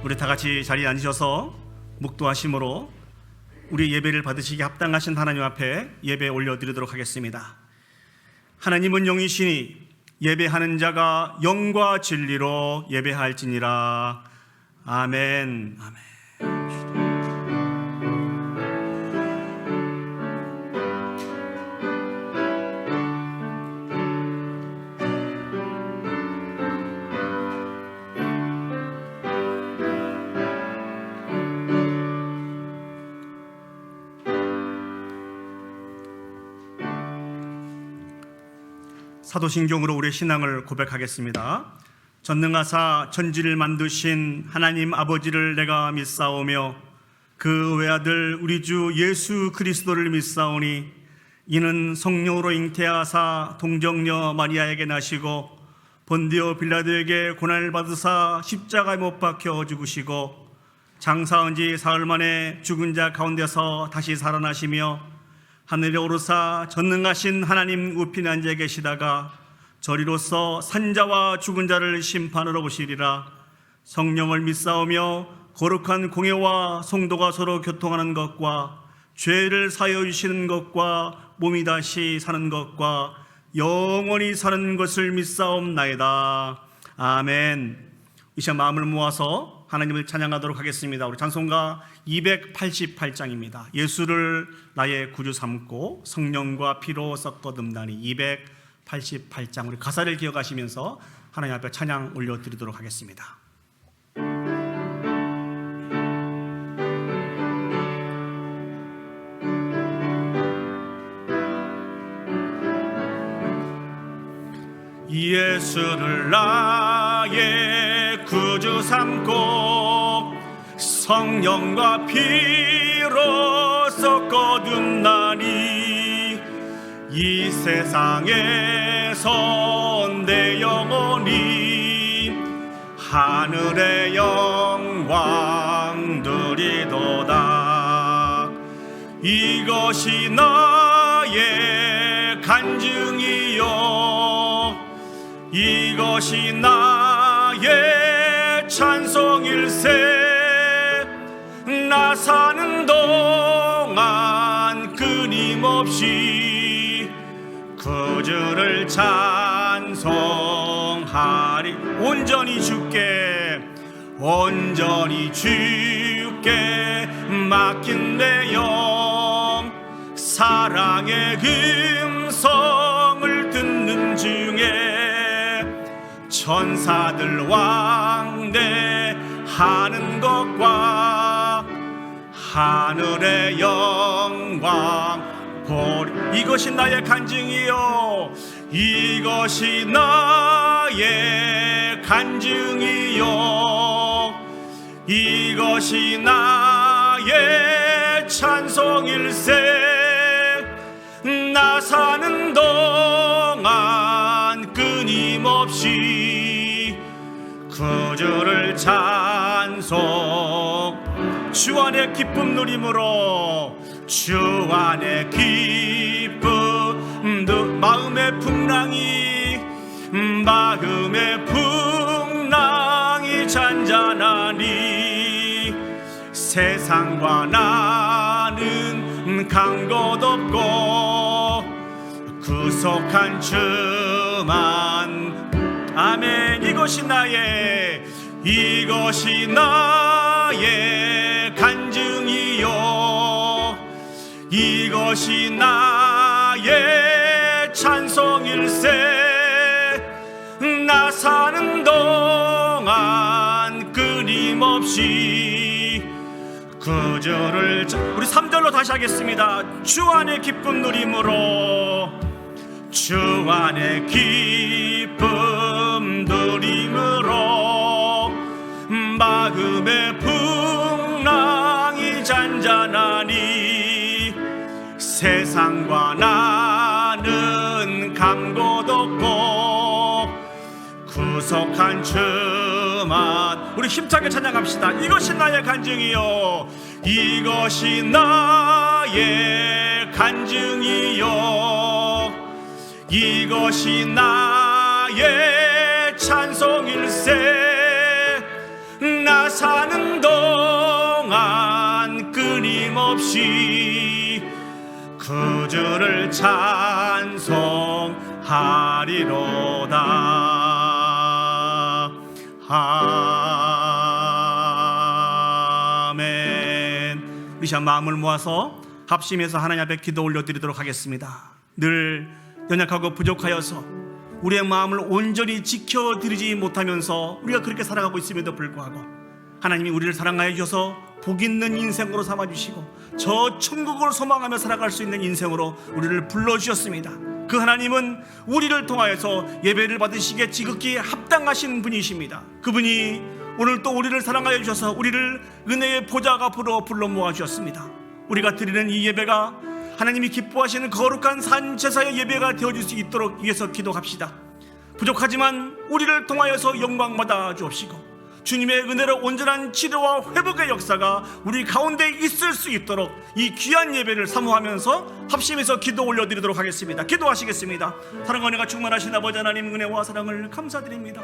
우리 다 같이 자리에 앉으셔서 묵도하심으로 우리 예배를 받으시기 합당하신 하나님 앞에 예배 올려드리도록 하겠습니다. 하나님은 영이시니 예배하는 자가 영과 진리로 예배할지니라. 아멘. 아멘. 사도신경으로 우리의 신앙을 고백하겠습니다. 전능하사 천지를 만드신 하나님 아버지를 내가 믿사오며 그 외아들 우리 주 예수 그리스도를 믿사오니 이는 성령으로 잉태하사 동정녀 마리아에게 나시고 본디오 빌라도에게 고난을 받으사 십자가에 못 박혀 죽으시고 장사한 지 사흘 만에 죽은 자 가운데서 다시 살아나시며 하늘에 오르사 전능하신 하나님 우편에 앉아 계시다가 저리로서 산자와 죽은 자를 심판하러 오시리라. 성령을 믿사오며 거룩한 공예와 성도가 서로 교통하는 것과 죄를 사하여 주시는 것과 몸이 다시 사는 것과 영원히 사는 것을 믿사옵나이다. 아멘. 이 시간 마음을 모아서 하나님을 찬양하도록 하겠습니다. 우리 찬송가 288장입니다. 예수를 나의 구주 삼고 성령과 피로 섞어듬다니. 288장 우리 가사를 기억하시면서 하나님 앞에 찬양 올려드리도록 하겠습니다. 예수를 나의 구주 삼고 성령과 피로 섞어둔나니 이 세상에서 내 영혼이 하늘의 영광 누리도다. 이것이 나의 간증이요 이것이 나의 찬송일세. 나 사는 동안 끊임없이 구주를 찬송하리. 온전히 주께 맡긴 내 영 사랑의 음성을 듣는 중에 천사들 왕래하는 것과 하늘의 영광 보리. 이것이 나의 간증이요 이것이 나의 간증이요 이것이 나의 찬송일세. 나 사는 동안 끊임없이 구주를 찬송. 주 안에 기쁨 누림으로 주 안에 기쁨 마음의 풍랑이 잔잔하니 세상과 나는 간 곳 없고 구속한 주만. 아멘. 이것이 나의 간증이요 이것이 나의 찬송일세. 나 사는 동안 끊임없이 구주를 우리 3절로 다시 하겠습니다. 주 안에 기쁨 누림으로 주 안에 기쁨 누림으로 마음의 풍랑이 잔잔하니 세상과 나는 간 곳 없고 구속한 주만. 우리 힘차게 찬양합시다. 이것이 나의 간증이요 이것이 나의 간증이요 이것이 나의 찬송일세. 나 사는 동안 끊임없이 그 주를 찬송하리로다. 아멘. 우리 시간 마음을 모아서 합심해서 하나님 앞에 기도 올려드리도록 하겠습니다. 늘 연약하고 부족하여서 우리의 마음을 온전히 지켜드리지 못하면서 우리가 그렇게 살아가고 있음에도 불구하고 하나님이 우리를 사랑하여 주셔서 복 있는 인생으로 삼아주시고 저 천국을 소망하며 살아갈 수 있는 인생으로 우리를 불러주셨습니다. 그 하나님은 우리를 통하여서 예배를 받으시기에 지극히 합당하신 분이십니다. 그분이 오늘 또 우리를 사랑하여 주셔서 우리를 은혜의 보좌 앞으로 불러 모아주셨습니다. 우리가 드리는 이 예배가 하나님이 기뻐하시는 거룩한 산제사의 예배가 되어줄 수 있도록 위해서 기도합시다. 부족하지만 우리를 통하여서 영광 받아 주옵시고 주님의 은혜로 온전한 치료와 회복의 역사가 우리 가운데 있을 수 있도록 이 귀한 예배를 사모하면서 합심해서 기도 올려드리도록 하겠습니다. 기도하시겠습니다. 사랑과 은혜가 충만하신 아버지 하나님, 은혜와 사랑을 감사드립니다.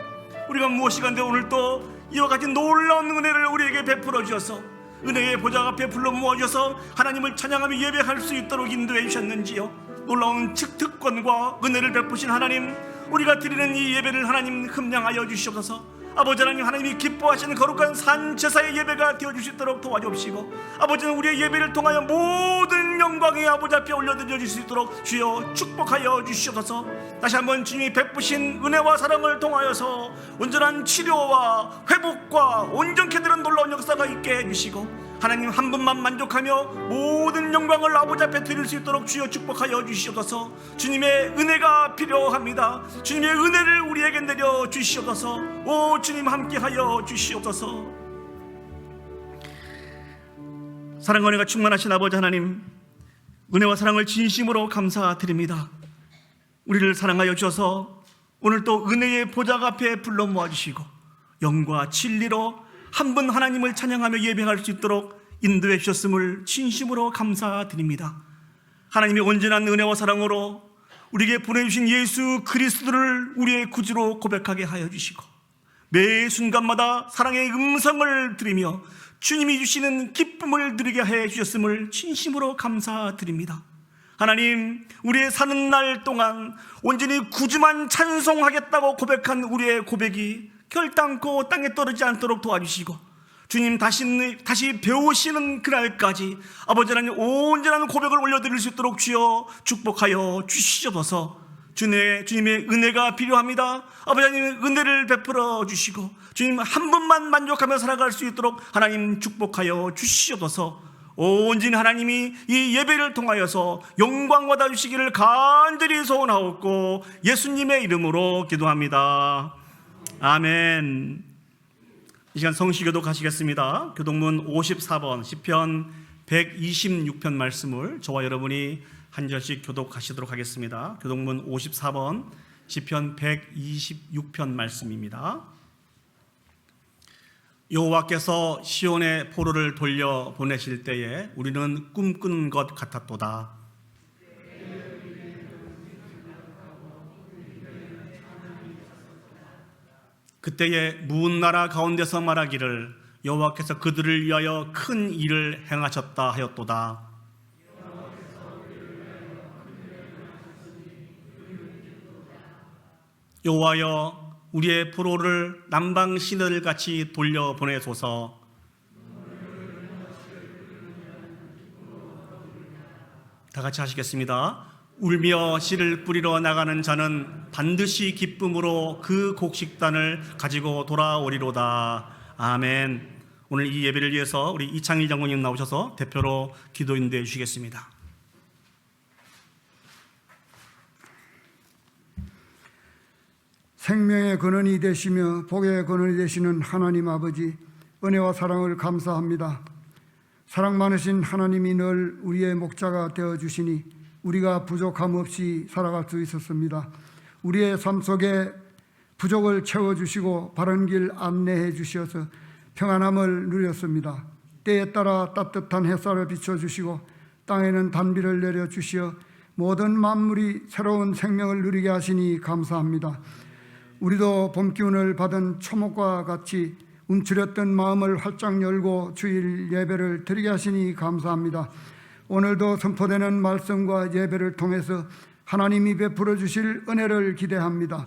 우리가 무엇이간데 오늘 또 이와 같이 놀라운 은혜를 우리에게 베풀어 주셔서 은혜의 보좌 앞에 불러 모아주셔서 하나님을 찬양하며 예배할 수 있도록 인도해 주셨는지요. 놀라운 특권과 은혜를 베푸신 하나님, 우리가 드리는 이 예배를 하나님 흠량하여 주시옵소서. 아버지 하나님, 하나님이 기뻐하시는 거룩한 산제사의 예배가 되어줄 수 있도록 도와주옵시고 아버지는 우리의 예배를 통하여 모든 영광의 아버지 앞에 올려드려 줄 수 있도록 주여 축복하여 주시옵소서. 다시 한번 주님이 베푸신 은혜와 사랑을 통하여서 온전한 치료와 회복과 온전케 되는 놀라운 역사가 있게 해주시고 하나님 한 분만 만족하며 모든 영광을 아버지 앞에 드릴 수 있도록 주여 축복하여 주시옵소서. 주님의 은혜가 필요합니다. 주님의 은혜를 우리에게 내려 주시옵소서. 오 주님 함께하여 주시옵소서. 사랑과 은혜가 충만하신 아버지 하나님, 은혜와 사랑을 진심으로 감사드립니다. 우리를 사랑하여 주셔서 오늘 또 은혜의 보좌 앞에 불러 모아주시고 영과 진리로 한 분 하나님을 찬양하며 예배할 수 있도록 인도해 주셨음을 진심으로 감사드립니다. 하나님의 온전한 은혜와 사랑으로 우리에게 보내주신 예수 그리스도를 우리의 구주로 고백하게 하여 주시고 매 순간마다 사랑의 음성을 들으며 주님이 주시는 기쁨을 누리게 해 주셨음을 진심으로 감사드립니다. 하나님, 우리의 사는 날 동안 온전히 구주만 찬송하겠다고 고백한 우리의 고백이 결단코 땅에 떨어지지 않도록 도와주시고 주님 다시 배우시는 그날까지 아버지 하나님 온전한 고백을 올려드릴 수 있도록 주여 축복하여 주시옵소서. 주님의 은혜가 필요합니다. 아버지 하나님 은혜를 베풀어 주시고 주님 한 분만 만족하며 살아갈 수 있도록 하나님 축복하여 주시옵소서. 온전히 하나님이 이 예배를 통하여서 영광 받아 주시기를 간절히 소원하옵고 예수님의 이름으로 기도합니다. 아멘. 이 시간 성시교독 하시겠습니다. 교독문 54번 시편 126편 말씀을 저와 여러분이 한 절씩 교독하시도록 하겠습니다. 교독문 54번 시편 126편 말씀입니다. 여호와께서 시온의 포로를 돌려 보내실 때에 우리는 꿈꾸는 것 같았도다. 그때에 무은 나라 가운데서 말하기를 여호와께서 그들을 위하여 큰 일을 행하셨다 하였도다. 여호와여 우리의 포로를 남방 시내들같이 돌려보내소서. 다 같이 하시겠습니다. 울며 씨를 뿌리러 나가는 자는 반드시 기쁨으로 그 곡식단을 가지고 돌아오리로다. 아멘. 오늘 이 예배를 위해서 우리 이창일 장로님 나오셔서 대표로 기도 인도해 주시겠습니다. 생명의 근원이 되시며 복의 근원이 되시는 하나님 아버지, 은혜와 사랑을 감사합니다. 사랑 많으신 하나님이 늘 우리의 목자가 되어주시니 우리가 부족함 없이 살아갈 수 있었습니다. 우리의 삶 속에 부족을 채워주시고 바른 길 안내해 주셔서 평안함을 누렸습니다. 때에 따라 따뜻한 햇살을 비춰주시고 땅에는 단비를 내려주시어 모든 만물이 새로운 생명을 누리게 하시니 감사합니다. 우리도 봄 기운을 받은 초목과 같이 움츠렸던 마음을 활짝 열고 주일 예배를 드리게 하시니 감사합니다. 오늘도 선포되는 말씀과 예배를 통해서 하나님이 베풀어 주실 은혜를 기대합니다.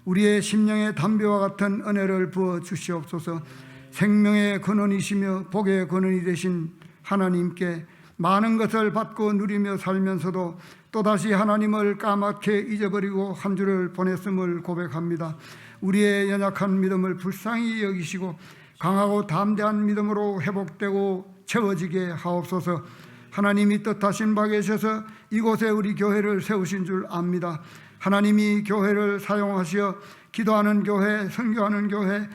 우리의 심령의 담배와 같은 은혜를 부어 주시옵소서. 생명의 근원이시며 복의 근원이 되신 하나님께 많은 것을 받고 누리며 살면서도 또다시 하나님을 까맣게 잊어버리고 한 주를 보냈음을 고백합니다. 우리의 연약한 믿음을 불쌍히 여기시고 강하고 담대한 믿음으로 회복되고 채워지게 하옵소서. 하나님이 뜻하신 바 계셔서 이곳에 우리 교회를 세우신 줄 압니다. 하나님이 교회를 사용하시어 기도하는 교회, 선교하는 교회,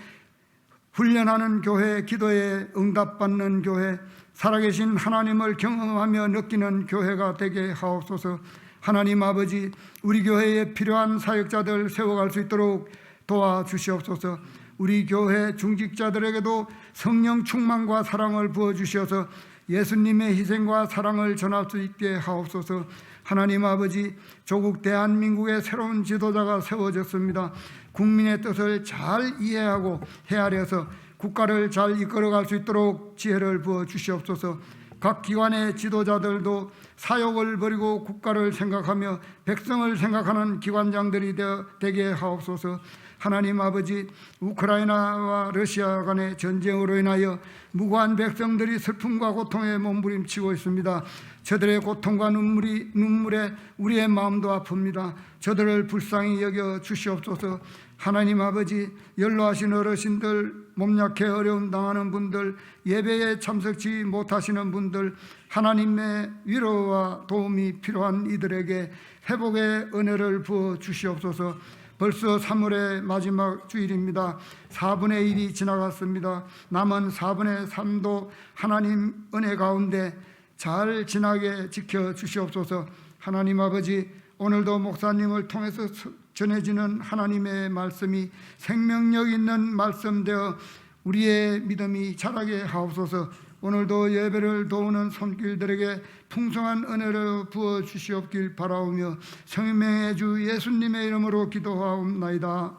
훈련하는 교회, 기도에 응답받는 교회, 살아계신 하나님을 경험하며 느끼는 교회가 되게 하옵소서. 하나님 아버지, 우리 교회에 필요한 사역자들 세워갈 수 있도록 도와주시옵소서. 우리 교회 중직자들에게도 성령 충만과 사랑을 부어주셔서 예수님의 희생과 사랑을 전할 수 있게 하옵소서. 하나님 아버지, 조국 대한민국의 새로운 지도자가 세워졌습니다. 국민의 뜻을 잘 이해하고 헤아려서 국가를 잘 이끌어갈 수 있도록 지혜를 부어 주시옵소서. 각 기관의 지도자들도 사역을 버리고 국가를 생각하며 백성을 생각하는 기관장들이 되게 하옵소서. 하나님 아버지, 우크라이나와 러시아 간의 전쟁으로 인하여 무고한 백성들이 슬픔과 고통에 몸부림치고 있습니다. 저들의 고통과 눈물에 우리의 마음도 아픕니다. 저들을 불쌍히 여겨 주시옵소서. 하나님 아버지, 연로하신 어르신들, 몸 약해 어려움 당하는 분들, 예배에 참석치 못하시는 분들, 하나님의 위로와 도움이 필요한 이들에게 회복의 은혜를 부어 주시옵소서. 벌써 3월의 마지막 주일입니다. 4분의 1이 지나갔습니다. 남은 4분의 3도 하나님 은혜 가운데 잘 지나게 지켜주시옵소서. 하나님 아버지, 오늘도 목사님을 통해서 전해지는 하나님의 말씀이 생명력 있는 말씀 되어 우리의 믿음이 자라게 하옵소서. 오늘도 예배를 도우는 손길들에게 풍성한 은혜를 부어 주시옵길 바라오며 성령의 주 예수님의 이름으로 기도하옵나이다.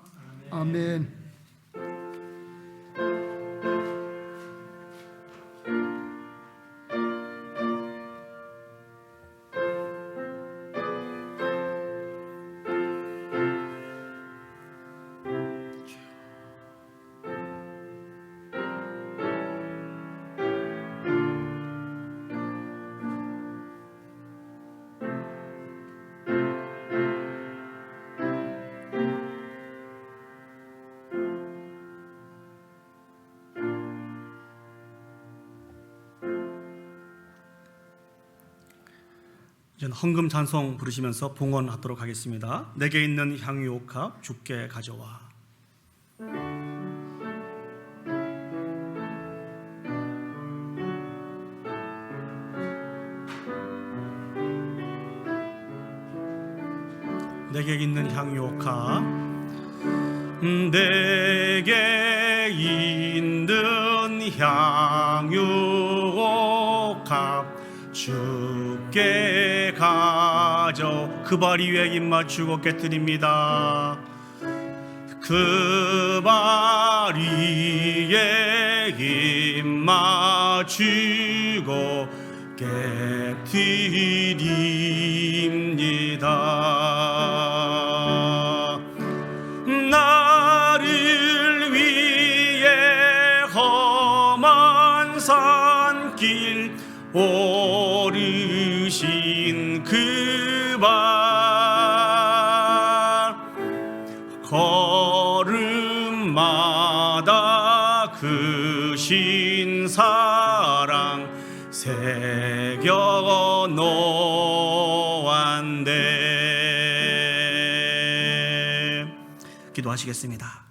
아멘. 이제는 헌금 찬송 부르시면서 봉헌하도록 하겠습니다. 내게 있는 향유옥합 주께 가져와. 내게 있는 향유옥합, 내게 있는 향유옥합 주께 가져. 그 발 위에 입 맞추고 깨뜨립니다. 그 발 위에 입 맞추고 깨뜨립니다. 나를 위해 험한 산길 오르신 그 발, 걸음마다 그 신사랑 새겨 놓았네. 기도하시겠습니다.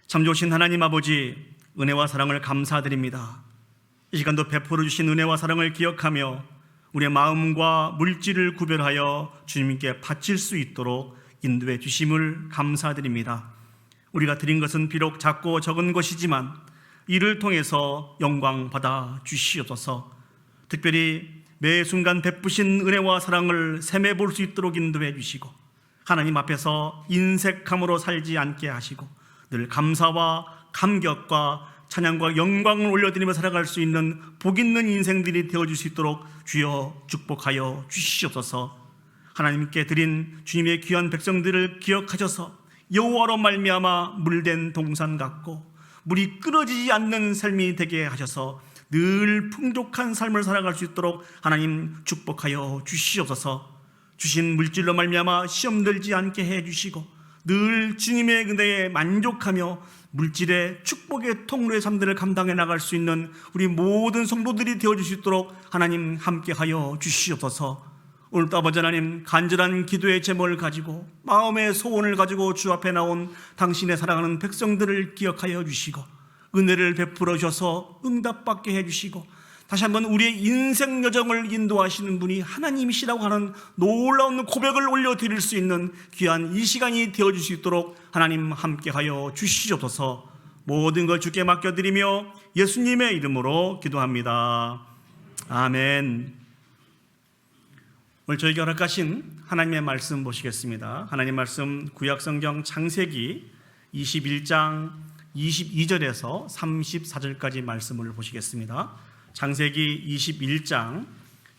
참 좋으신 하나님 아버지, 은혜와 사랑을 감사드립니다. 이 시간도 베풀어 주신 은혜와 사랑을 기억하며 우리의 마음과 물질을 구별하여 주님께 바칠 수 있도록 인도해 주심을 감사드립니다. 우리가 드린 것은 비록 작고 적은 것이지만 이를 통해서 영광 받아 주시옵소서. 특별히 매 순간 베푸신 은혜와 사랑을 샘해 볼 수 있도록 인도해 주시고 하나님 앞에서 인색함으로 살지 않게 하시고 늘 감사와 감격과 찬양과 영광을 올려드리며 살아갈 수 있는 복 있는 인생들이 되어줄 수 있도록 주여 축복하여 주시옵소서. 하나님께 드린 주님의 귀한 백성들을 기억하셔서 여호와로 말미암아 물된 동산 같고 물이 끊어지지 않는 삶이 되게 하셔서 늘 풍족한 삶을 살아갈 수 있도록 하나님 축복하여 주시옵소서. 주신 물질로 말미암아 시험 들지 않게 해주시고 늘 주님의 은혜에 만족하며 물질의 축복의 통로의 삶들을 감당해 나갈 수 있는 우리 모든 성도들이 되어줄 수 있도록 하나님 함께하여 주시옵소서. 오늘도 아버지 하나님, 간절한 기도의 제목을 가지고 마음의 소원을 가지고 주 앞에 나온 당신의 사랑하는 백성들을 기억하여 주시고 은혜를 베풀어 주셔서 응답받게 해주시고 다시 한번 우리의 인생 여정을 인도하시는 분이 하나님이시라고 하는 놀라운 고백을 올려드릴 수 있는 귀한 이 시간이 되어줄 수 있도록 하나님 함께하여 주시옵소서. 모든 걸 주께 맡겨드리며 예수님의 이름으로 기도합니다. 아멘. 오늘 저에게 허락하신 하나님의 말씀 보시겠습니다. 하나님 말씀 구약성경 창세기 21장 22절에서 34절까지 말씀을 보시겠습니다. 창세기 21장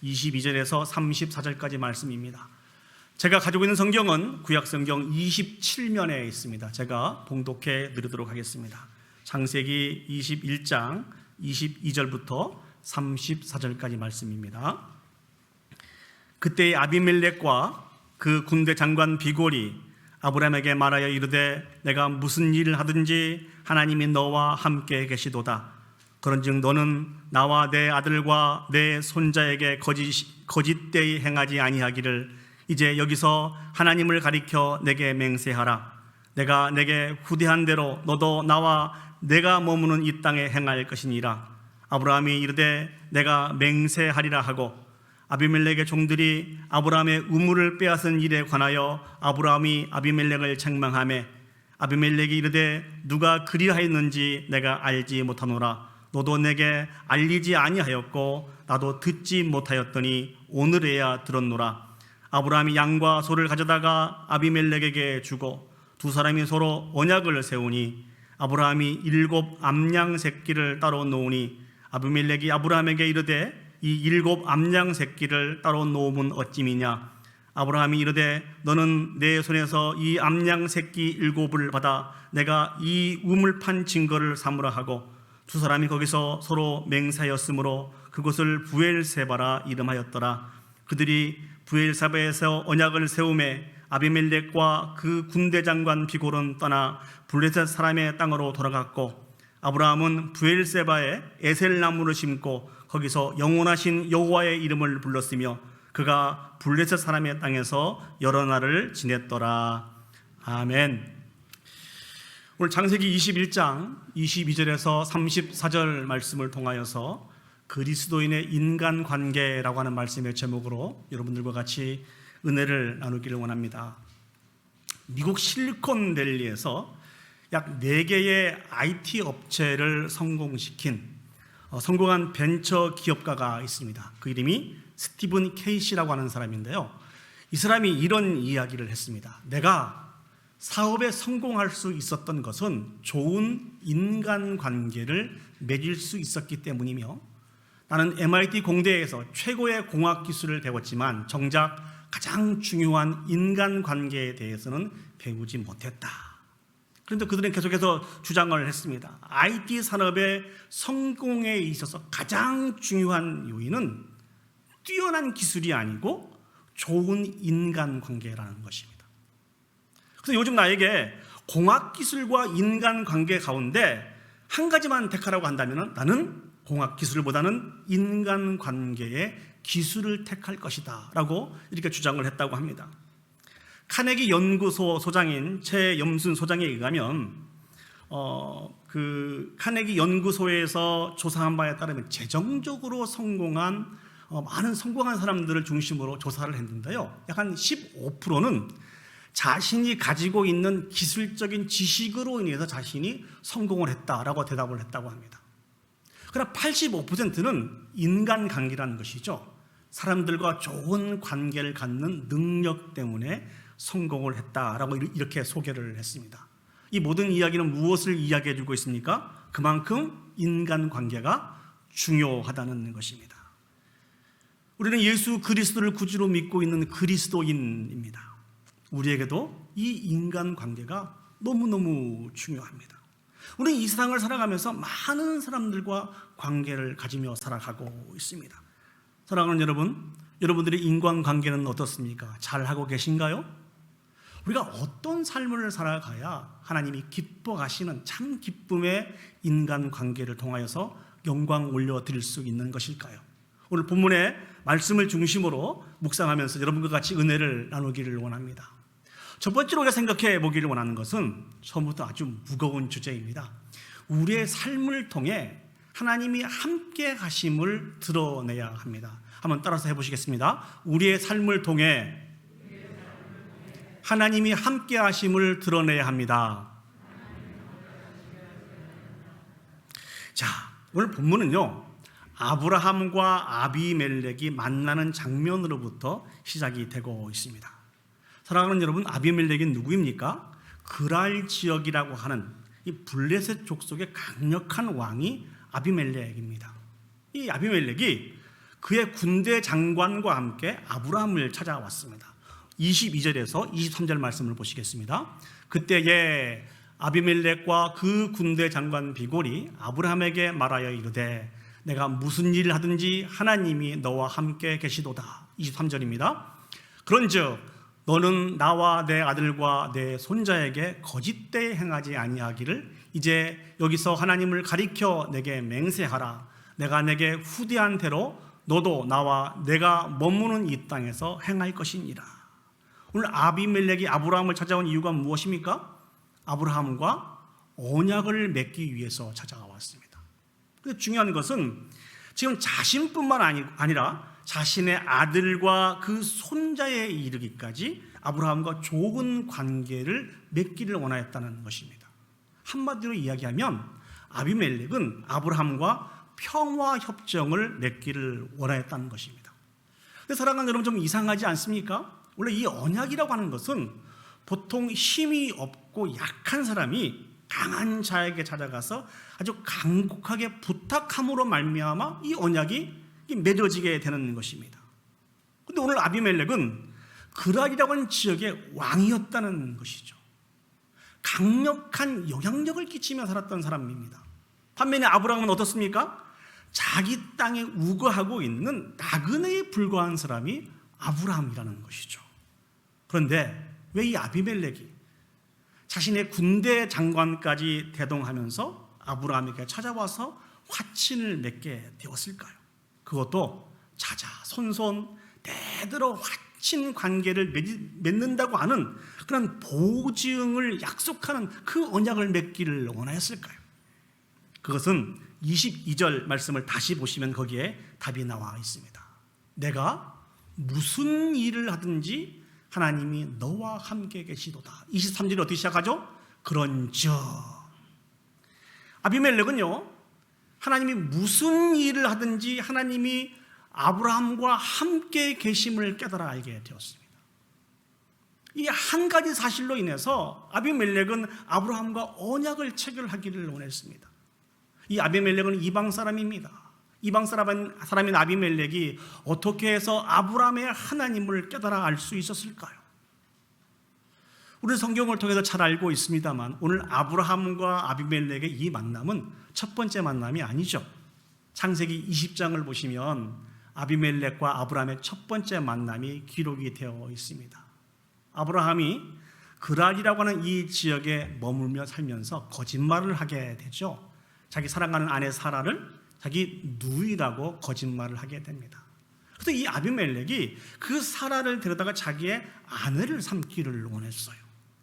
22절에서 34절까지 말씀입니다. 제가 가지고 있는 성경은 구약성경 27면에 있습니다. 제가 봉독해 드리도록 하겠습니다. 창세기 21장 22절부터 34절까지 말씀입니다. 그때 아비멜렉과 그 군대 장관 비골이 아브라함에게 말하여 이르되 내가 무슨 일을 하든지 하나님이 너와 함께 계시도다. 그런즉 너는 나와 내 아들과 내 손자에게 거짓되이 행하지 아니하기를 이제 여기서 하나님을 가리켜 내게 맹세하라. 내가 내게 후대한 대로 너도 나와 내가 머무는 이 땅에 행할 것이니라. 아브라함이 이르되 내가 맹세하리라 하고 아비멜렉의 종들이 아브라함의 우물을 빼앗은 일에 관하여 아브라함이 아비멜렉을 책망하매 아비멜렉이 이르되 누가 그리하였는지 내가 알지 못하노라. 너도 내게 알리지 아니하였고 나도 듣지 못하였더니 오늘에야 들었노라. 아브라함이 양과 소를 가져다가 아비멜렉에게 주고 두 사람이 서로 언약을 세우니 아브라함이 7 암양 새끼를 따로 놓으니 아비멜렉이 아브라함에게 이르되 이 7 암양 새끼를 따로 놓음은 어찌미냐. 아브라함이 이르되 너는 내 손에서 이 암양 새끼 7을 받아 내가 이 우물 판 증거를 삼으라 하고 두 사람이 거기서 서로 맹세하였으므로 그곳을 부엘세바라 이름하였더라. 그들이 부엘세바에서 언약을 세우매 아비멜렉과 그 군대 장관 비골은 떠나 블레셋 사람의 땅으로 돌아갔고 아브라함은 부엘세바에 에셀나무를 심고 거기서 영원하신 여호와의 이름을 불렀으며 그가 블레셋 사람의 땅에서 여러 날을 지냈더라. 아멘. 오늘 창세기 21장 22절에서 34절 말씀을 통하여서 그리스도인의 인간관계라고 하는 말씀의 제목으로 여러분들과 같이 은혜를 나누기를 원합니다. 미국 실리콘밸리에서 약 4개의 IT 업체를 성공한 벤처 기업가가 있습니다. 그 이름이 스티븐 케이시라고 하는 사람인데요. 이 사람이 이런 이야기를 했습니다. 내가 사업에 성공할 수 있었던 것은 좋은 인간관계를 맺을 수 있었기 때문이며 나는 MIT 공대에서 최고의 공학기술을 배웠지만 정작 가장 중요한 인간관계에 대해서는 배우지 못했다. 그런데 그들은 계속해서 주장을 했습니다. IT 산업의 성공에 있어서 가장 중요한 요인은 뛰어난 기술이 아니고 좋은 인간관계라는 것입니다. 그래서 요즘 나에게 공학기술과 인간관계 가운데 한 가지만 택하라고 한다면 나는 공학기술보다는 인간관계의 기술을 택할 것이다 라고 이렇게 주장을 했다고 합니다. 카네기 연구소 소장인 최염순 소장에 의하면 그 카네기 연구소에서 조사한 바에 따르면 재정적으로 성공한 많은 성공한 사람들을 중심으로 조사를 했는데요. 약 한 15%는 자신이 가지고 있는 기술적인 지식으로 인해서 자신이 성공을 했다라고 대답을 했다고 합니다. 그러나 85%는 인간관계라는 것이죠. 사람들과 좋은 관계를 갖는 능력 때문에 성공을 했다라고 이렇게 소개를 했습니다. 이 모든 이야기는 무엇을 이야기해 주고 있습니까? 그만큼 인간관계가 중요하다는 것입니다. 우리는 예수 그리스도를 구주로 믿고 있는 그리스도인입니다. 우리에게도 이 인간관계가 너무너무 중요합니다. 우리는 이 세상을 살아가면서 많은 사람들과 관계를 가지며 살아가고 있습니다. 사랑하는 여러분, 여러분들의 인간관계는 어떻습니까? 잘하고 계신가요? 우리가 어떤 삶을 살아가야 하나님이 기뻐하시는 참 기쁨의 인간관계를 통하여서 영광 올려드릴 수 있는 것일까요? 오늘 본문의 말씀을 중심으로 묵상하면서 여러분과 같이 은혜를 나누기를 원합니다. 첫 번째로 우리가 생각해 보기를 원하는 것은 처음부터 아주 무거운 주제입니다. 우리의 삶을 통해 하나님이 함께 하심을 드러내야 합니다. 한번 따라서 해보시겠습니다. 우리의 삶을 통해 하나님이 함께 하심을 드러내야 합니다. 자, 오늘 본문은요, 아브라함과 아비멜렉이 만나는 장면으로부터 시작이 되고 있습니다. 사랑하는 여러분, 아비멜렉이 누구입니까? 그랄 지역이라고 하는 이 블레셋 족속의 강력한 왕이 아비멜렉입니다. 이 아비멜렉이 그의 군대 장관과 함께 아브라함을 찾아왔습니다. 22절에서 23절 말씀을 보시겠습니다. 그때에 아비멜렉과 그 군대 장관 비골이 아브라함에게 말하여 이르되 내가 무슨 일을 하든지 하나님이 너와 함께 계시도다. 23절입니다. 그런즉 너는 나와 내 아들과 내 손자에게 거짓되이 행하지 아니하기를 이제 여기서 하나님을 가리켜 내게 맹세하라. 내가 내게 후대한 대로 너도 나와 내가 머무는 이 땅에서 행할 것이니라. 오늘 아비멜렉이 아브라함을 찾아온 이유가 무엇입니까? 아브라함과 언약을 맺기 위해서 찾아왔습니다. 근데 중요한 것은 지금 자신뿐만 아니라 자신의 아들과 그 손자에 이르기까지 아브라함과 좋은 관계를 맺기를 원하였다는 것입니다. 한마디로 이야기하면 아비멜렉은 아브라함과 평화 협정을 맺기를 원하였다는 것입니다. 근데 사랑하는 여러분, 좀 이상하지 않습니까? 원래 이 언약이라고 하는 것은 보통 힘이 없고 약한 사람이 강한 자에게 찾아가서 아주 간곡하게 부탁함으로 말미암아 이 언약이 맺어지게 되는 것입니다. 그런데 오늘 아비멜렉은 그랄이라고 하는 지역의 왕이었다는 것이죠. 강력한 영향력을 끼치며 살았던 사람입니다. 반면에 아브라함은 어떻습니까? 자기 땅에 우거하고 있는 나그네에 불과한 사람이 아브라함이라는 것이죠. 그런데 왜 이 아비멜렉이 자신의 군대 장관까지 대동하면서 아브라함에게 찾아와서 화친을 맺게 되었을까요? 그것도 자자손손 대대로 화친 관계를 맺는다고 하는 그런 보증을 약속하는 그 언약을 맺기를 원하였을까요? 그것은 22절 말씀을 다시 보시면 거기에 답이 나와 있습니다. 내가 무슨 일을 하든지 하나님이 너와 함께 계시도다. 23절이 어떻게 시작하죠? 그런즉 아비멜렉은요, 하나님이 무슨 일을 하든지 하나님이 아브라함과 함께 계심을 깨달아 알게 되었습니다. 이 한 가지 사실로 인해서 아비멜렉은 아브라함과 언약을 체결하기를 원했습니다. 이 아비멜렉은 이방 사람입니다. 이방 사람인 아비멜렉이 어떻게 해서 아브라함의 하나님을 깨달아 알 수 있었을까요? 우리 성경을 통해서 잘 알고 있습니다만 오늘 아브라함과 아비멜렉의 이 만남은 첫 번째 만남이 아니죠. 창세기 20장을 보시면 아비멜렉과 아브라함의 첫 번째 만남이 기록이 되어 있습니다. 아브라함이 그랄이라고 하는 이 지역에 머물며 살면서 거짓말을 하게 되죠. 자기 사랑하는 아내 사라를 자기 누이라고 거짓말을 하게 됩니다. 그래서 이 아비멜렉이 그 사라를 데려다가 자기의 아내를 삼기를 원했어요.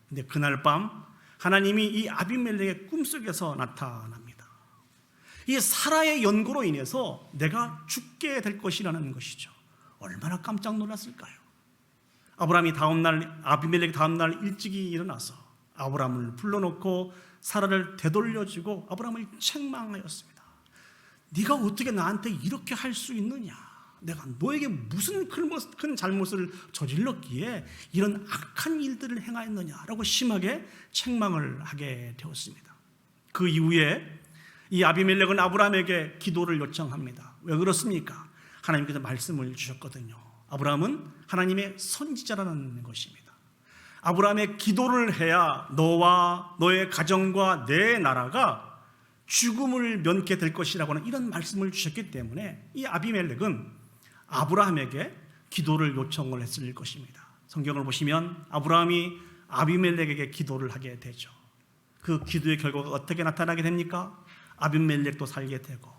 근데 그날 밤 하나님이 이 아비멜렉의 꿈속에서 나타납니다. 이 사라의 연고로 인해서 내가 죽게 될 것이라는 것이죠. 얼마나 깜짝 놀랐을까요? 아비멜렉이 다음날 일찍이 일어나서 아브라함을 불러놓고 사라를 되돌려주고 아브라함을 책망하였습니다. 네가 어떻게 나한테 이렇게 할 수 있느냐? 내가 너에게 무슨 큰 잘못을 저질렀기에 이런 악한 일들을 행하였느냐라고 심하게 책망을 하게 되었습니다. 그 이후에 이 아비멜렉은 아브라함에게 기도를 요청합니다. 왜 그렇습니까? 하나님께서 말씀을 주셨거든요. 아브라함은 하나님의 선지자라는 것입니다. 아브라함의 기도를 해야 너와 너의 가정과 내 나라가 죽음을 면케 될 것이라고 하는 이런 말씀을 주셨기 때문에 이 아비멜렉은 아브라함에게 기도를 요청을 했을 것입니다. 성경을 보시면 아브라함이 아비멜렉에게 기도를 하게 되죠. 그 기도의 결과가 어떻게 나타나게 됩니까? 아비멜렉도 살게 되고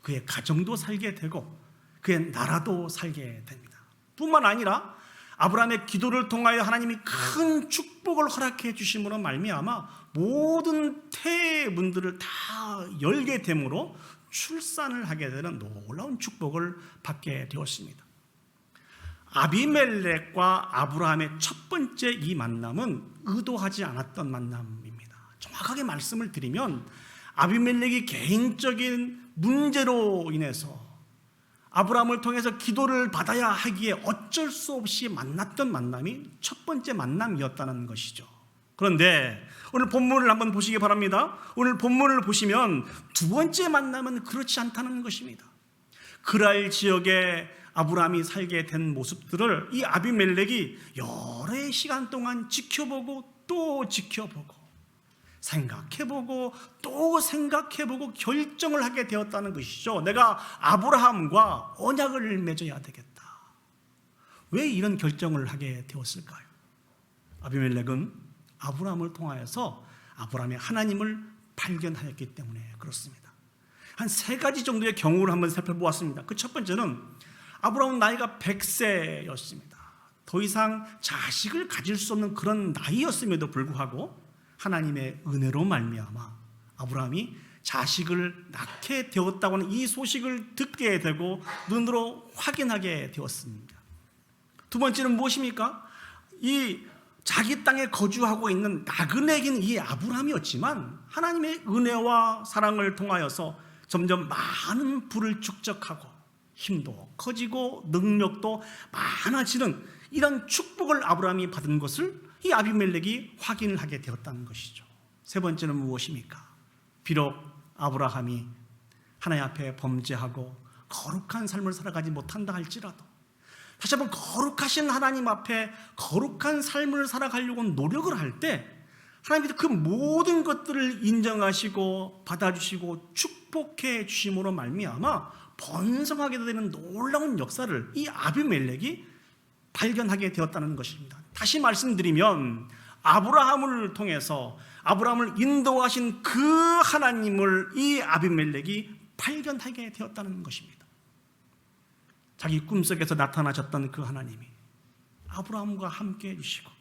그의 가정도 살게 되고 그의 나라도 살게 됩니다. 뿐만 아니라 아브라함의 기도를 통하여 하나님이 큰 축복을 허락해 주심으로 말미암아 모든 태문들을 다 열게 되므로 출산을 하게 되는 놀라운 축복을 받게 되었습니다. 아비멜렉과 아브라함의 첫 번째 이 만남은 의도하지 않았던 만남입니다. 정확하게 말씀을 드리면 아비멜렉이 개인적인 문제로 인해서 아브라함을 통해서 기도를 받아야 하기에 어쩔 수 없이 만났던 만남이 첫 번째 만남이었다는 것이죠. 그런데 오늘 본문을 한번 보시기 바랍니다. 오늘 본문을 보시면 두 번째 만남은 그렇지 않다는 것입니다. 그랄 지역에 아브라함이 살게 된 모습들을 이 아비멜렉이 여러 시간 동안 지켜보고 또 지켜보고 생각해보고 또 생각해보고 결정을 하게 되었다는 것이죠. 내가 아브라함과 언약을 맺어야 되겠다. 왜 이런 결정을 하게 되었을까요? 아비멜렉은 아브라함을 통하여서 아브라함의 하나님을 발견하였기 때문에 그렇습니다. 한 세 가지 정도의 경우를 한번 살펴보았습니다. 그 첫 번째는 아브라함은 나이가 100세였습니다. 더 이상 자식을 가질 수 없는 그런 나이였음에도 불구하고 하나님의 은혜로 말미암아 아브라함이 자식을 낳게 되었다고 하는 이 소식을 듣게 되고 눈으로 확인하게 되었습니다. 두 번째는 무엇입니까? 이 자기 땅에 거주하고 있는 나그네인 이 아브라함이었지만 하나님의 은혜와 사랑을 통하여서 점점 많은 부를 축적하고 힘도 커지고 능력도 많아지는 이런 축복을 아브라함이 받은 것을 이 아비멜렉이 확인을 하게 되었다는 것이죠. 세 번째는 무엇입니까? 비록 아브라함이 하나님 앞에 범죄하고 거룩한 삶을 살아가지 못한다 할지라도 다시 한번 거룩하신 하나님 앞에 거룩한 삶을 살아가려고 노력을 할 때 하나님께서 그 모든 것들을 인정하시고 받아주시고 축복해 주심으로 말미암아 번성하게 되는 놀라운 역사를 이 아비멜렉이 발견하게 되었다는 것입니다. 다시 말씀드리면 아브라함을 통해서 아브라함을 인도하신 그 하나님을 이 아비멜렉이 발견하게 되었다는 것입니다. 자기 꿈속에서 나타나셨던 그 하나님이 아브라함과 함께 해주시고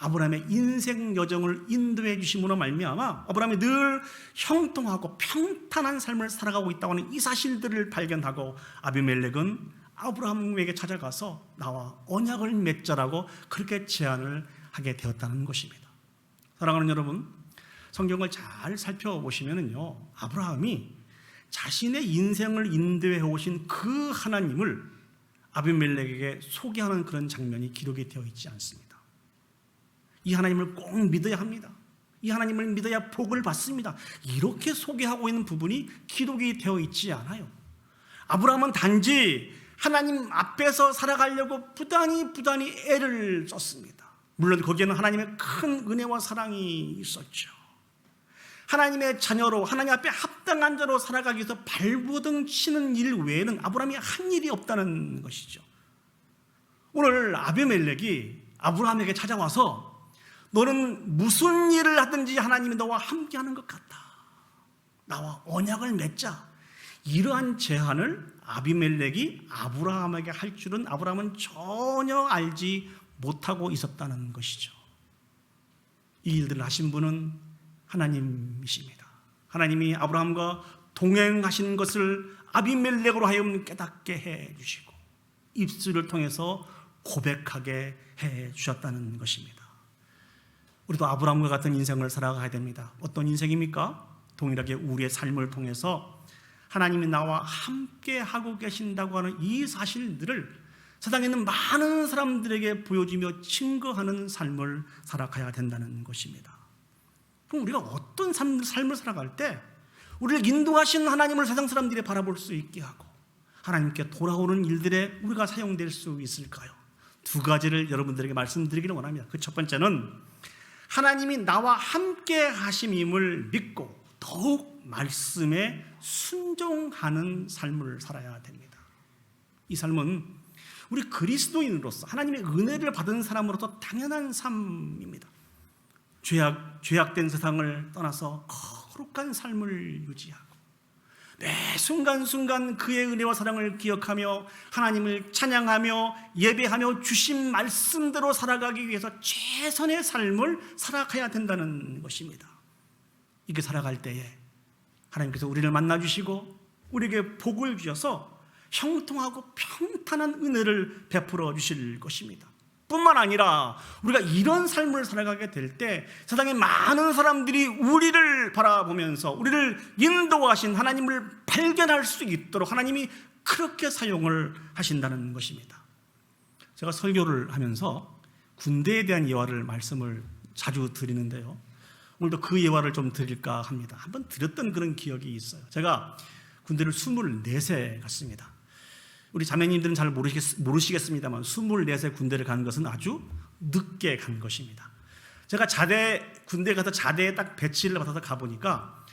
아브라함의 인생 여정을 인도해 주심으로 말미암아 아브라함이 늘 형통하고 평탄한 삶을 살아가고 있다고 하는 이 사실들을 발견하고 아비멜렉은 아브라함에게 찾아가서 나와 언약을 맺자라고 그렇게 제안을 하게 되었다는 것입니다. 사랑하는 여러분, 성경을 잘 살펴보시면요, 아브라함이 자신의 인생을 인도해 오신 그 하나님을 아비멜렉에게 소개하는 그런 장면이 기록이 되어 있지 않습니다. 이 하나님을 꼭 믿어야 합니다. 이 하나님을 믿어야 복을 받습니다. 이렇게 소개하고 있는 부분이 기록이 되어 있지 않아요. 아브라함은 단지 하나님 앞에서 살아가려고 부단히 애를 썼습니다. 물론 거기에는 하나님의 큰 은혜와 사랑이 있었죠. 하나님의 자녀로 하나님 앞에 합당한 자로 살아가기 위해서 발버둥 치는 일 외에는 아브라함이 한 일이 없다는 것이죠. 오늘 아비멜렉이 아브라함에게 찾아와서 너는 무슨 일을 하든지 하나님이 너와 함께하는 것 같다. 나와 언약을 맺자. 이러한 제안을 아비멜렉이 아브라함에게 할 줄은 아브라함은 전혀 알지 못하고 있었다는 것이죠. 이 일들을 하신 분은 하나님이십니다. 하나님이 아브라함과 동행하신 것을 아비멜렉으로 하여금 깨닫게 해 주시고 입술을 통해서 고백하게 해 주셨다는 것입니다. 우리도 아브라함과 같은 인생을 살아가야 됩니다. 어떤 인생입니까? 동일하게 우리의 삶을 통해서 하나님이 나와 함께 하고 계신다고 하는 이 사실들을 세상에 있는 많은 사람들에게 보여주며 증거하는 삶을 살아가야 된다는 것입니다. 그럼 우리가 어떤 삶을 살아갈 때 우리를 인도하신 하나님을 세상 사람들이 바라볼 수 있게 하고 하나님께 돌아오는 일들에 우리가 사용될 수 있을까요? 두 가지를 여러분들에게 말씀드리기를 원합니다. 그 첫 번째는 하나님이 나와 함께 하심임을 믿고 더욱 말씀에 순종하는 삶을 살아야 됩니다. 이 삶은 우리 그리스도인으로서 하나님의 은혜를 받은 사람으로서 당연한 삶입니다. 죄악된 세상을 떠나서 거룩한 삶을 유지하고 매 순간순간 그의 은혜와 사랑을 기억하며 하나님을 찬양하며 예배하며 주신 말씀대로 살아가기 위해서 최선의 삶을 살아가야 된다는 것입니다. 이렇게 살아갈 때에 하나님께서 우리를 만나주시고 우리에게 복을 주셔서 형통하고 평탄한 은혜를 베풀어 주실 것입니다. 뿐만 아니라 우리가 이런 삶을 살아가게 될 때 세상에 많은 사람들이 우리를 바라보면서 우리를 인도하신 하나님을 발견할 수 있도록 하나님이 그렇게 사용을 하신다는 것입니다. 제가 설교를 하면서 군대에 대한 예화를 말씀을 자주 드리는데요, 오늘도 그 예화를 좀 드릴까 합니다. 한번 드렸던 그런 기억이 있어요. 제가 군대를 24세 갔습니다. 우리 자매님들은 잘 모르시겠습니다만 24세 군대를 간 것은 아주 늦게 간 것입니다. 제가 군대에 가서 자대에 딱 배치를 받아서 가보니까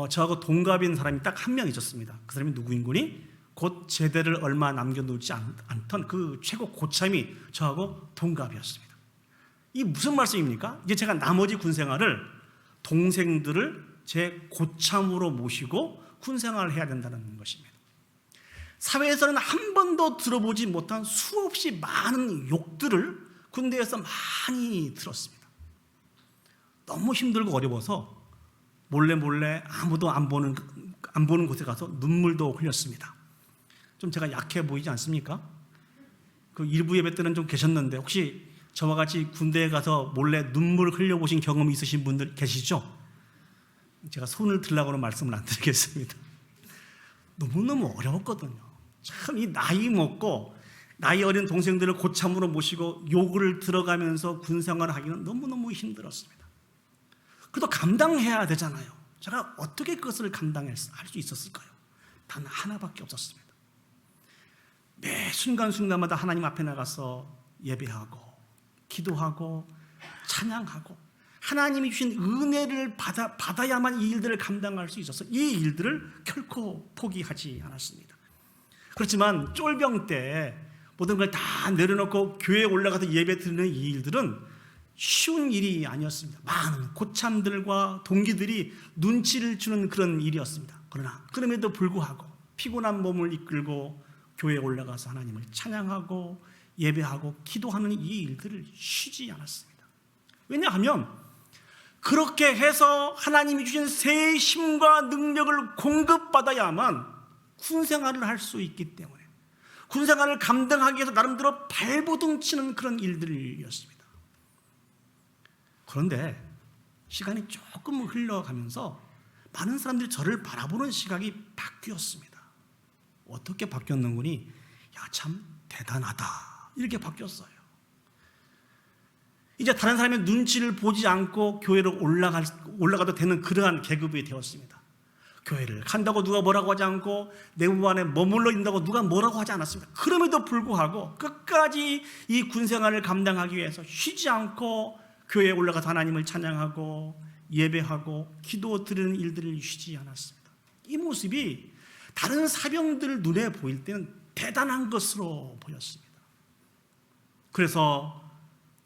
저하고 동갑인 사람이 딱 한 명 있었습니다. 그 사람이 누구인구니? 곧 제대를 얼마 남겨놓지 않던 그 최고 고참이 저하고 동갑이었습니다. 이게 무슨 말씀입니까? 이제 제가 나머지 군생활을 동생들을 제 고참으로 모시고 군생활을 해야 된다는 것입니다. 사회에서는 한 번도 들어보지 못한 수없이 많은 욕들을 군대에서 많이 들었습니다. 너무 힘들고 어려워서 몰래 아무도 안 보는 곳에 가서 눈물도 흘렸습니다. 좀 제가 약해 보이지 않습니까? 그 일부 예배 때는 좀 계셨는데 혹시 저와 같이 군대에 가서 몰래 눈물 흘려보신 경험이 있으신 분들 계시죠? 제가 손을 들라고는 말씀을 안 드리겠습니다. 너무너무 어려웠거든요. 참 이 나이 먹고 나이 어린 동생들을 고참으로 모시고 욕을 들어가면서 군생활을 하기는 너무너무 힘들었습니다. 그래도 감당해야 되잖아요. 제가 어떻게 그것을 감당할 수 있었을까요? 단 하나밖에 없었습니다. 매 순간순간마다 하나님 앞에 나가서 예배하고 기도하고 찬양하고 하나님이 주신 은혜를 받아야만 이 일들을 감당할 수 있어서 이 일들을 결코 포기하지 않았습니다. 그렇지만 쫄병 때 모든 걸 다 내려놓고 교회에 올라가서 예배 드리는 이 일들은 쉬운 일이 아니었습니다. 많은 고참들과 동기들이 눈치를 주는 그런 일이었습니다. 그러나 그럼에도 불구하고 피곤한 몸을 이끌고 교회에 올라가서 하나님을 찬양하고 예배하고 기도하는 이 일들을 쉬지 않았습니다. 왜냐하면 그렇게 해서 하나님이 주신 새 힘과 능력을 공급받아야만 군생활을 할 수 있기 때문에 군생활을 감당하기 위해서 나름대로 발버둥 치는 그런 일들이었습니다. 그런데 시간이 조금 흘러가면서 많은 사람들이 저를 바라보는 시각이 바뀌었습니다. 어떻게 바뀌었는구니? 야, 참 대단하다, 이렇게 바뀌었어요. 이제 다른 사람의 눈치를 보지 않고 교회로 올라가도 되는 그러한 계급이 되었습니다. 교회를 간다고 누가 뭐라고 하지 않고 내부 안에 머물러 있다고 누가 뭐라고 하지 않았습니다. 그럼에도 불구하고 끝까지 이 군생활을 감당하기 위해서 쉬지 않고 교회에 올라가서 하나님을 찬양하고 예배하고 기도 드리는 일들을 쉬지 않았습니다. 이 모습이 다른 사병들 눈에 보일 때는 대단한 것으로 보였습니다. 그래서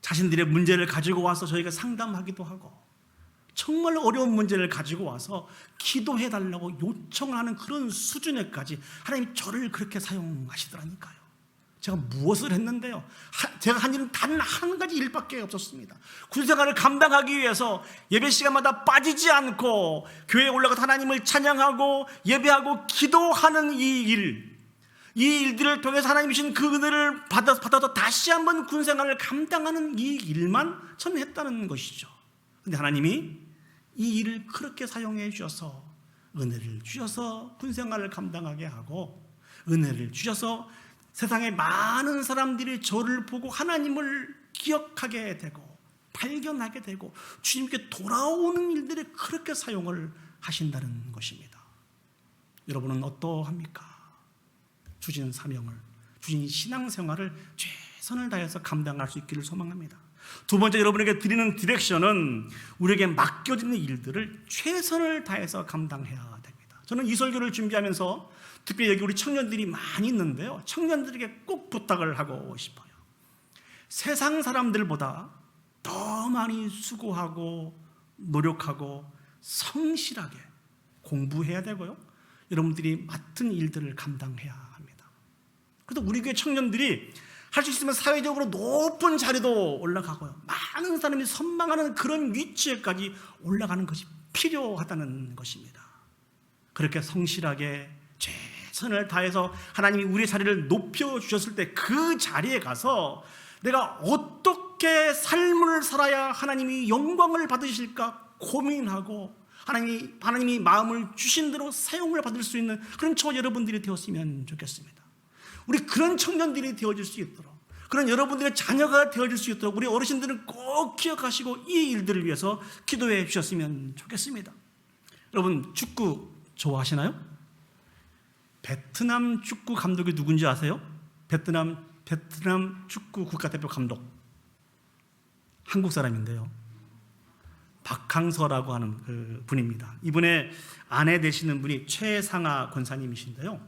자신들의 문제를 가지고 와서 저희가 상담하기도 하고 정말 어려운 문제를 가지고 와서 기도해달라고 요청하는 그런 수준에까지 하나님이 저를 그렇게 사용하시더라니까요. 제가 무엇을 했는데요? 제가 한 일은 단 한 가지 일밖에 없었습니다. 군생활을 감당하기 위해서 예배 시간마다 빠지지 않고 교회에 올라가서 하나님을 찬양하고 예배하고 기도하는 이 일들을 통해서 하나님이 주신 그 은혜를 받아서 다시 한번 군생활을 감당하는 이 일만 저는 했다는 것이죠. 그런데 하나님이 이 일을 그렇게 사용해 주셔서 은혜를 주셔서 군생활을 감당하게 하고, 은혜를 주셔서 세상의 많은 사람들이 저를 보고 하나님을 기억하게 되고 발견하게 되고 주님께 돌아오는 일들에 그렇게 사용을 하신다는 것입니다. 여러분은 어떠합니까? 주신 사명을, 주신 신앙생활을 최선을 다해서 감당할 수 있기를 소망합니다. 두 번째, 여러분에게 드리는 디렉션은 우리에게 맡겨지는 일들을 최선을 다해서 감당해야 됩니다. 저는 이 설교를 준비하면서 특별히 여기 우리 청년들이 많이 있는데요, 청년들에게 꼭 부탁을 하고 싶어요. 세상 사람들보다 더 많이 수고하고 노력하고 성실하게 공부해야 되고요, 여러분들이 맡은 일들을 감당해야 합니다. 그래서 우리 교회 청년들이 할 수 있으면 사회적으로 높은 자리도 올라가고요, 많은 사람이 선망하는 그런 위치에까지 올라가는 것이 필요하다는 것입니다. 그렇게 성실하게 최선을 다해서 하나님이 우리의 자리를 높여주셨을 때 그 자리에 가서 내가 어떻게 삶을 살아야 하나님이 영광을 받으실까 고민하고 하나님이 마음을 주신 대로 사용을 받을 수 있는 그런 저 여러분들이 되었으면 좋겠습니다. 우리 그런 청년들이 되어질 수 있도록, 그런 여러분들의 자녀가 되어질 수 있도록 우리 어르신들은 꼭 기억하시고 이 일들을 위해서 기도해 주셨으면 좋겠습니다. 여러분, 축구 좋아하시나요? 베트남 축구 감독이 누군지 아세요? 베트남 축구 국가대표 감독, 한국 사람인데요, 박항서라고 하는 그 분입니다. 이분의 아내 되시는 분이 최상아 권사님이신데요,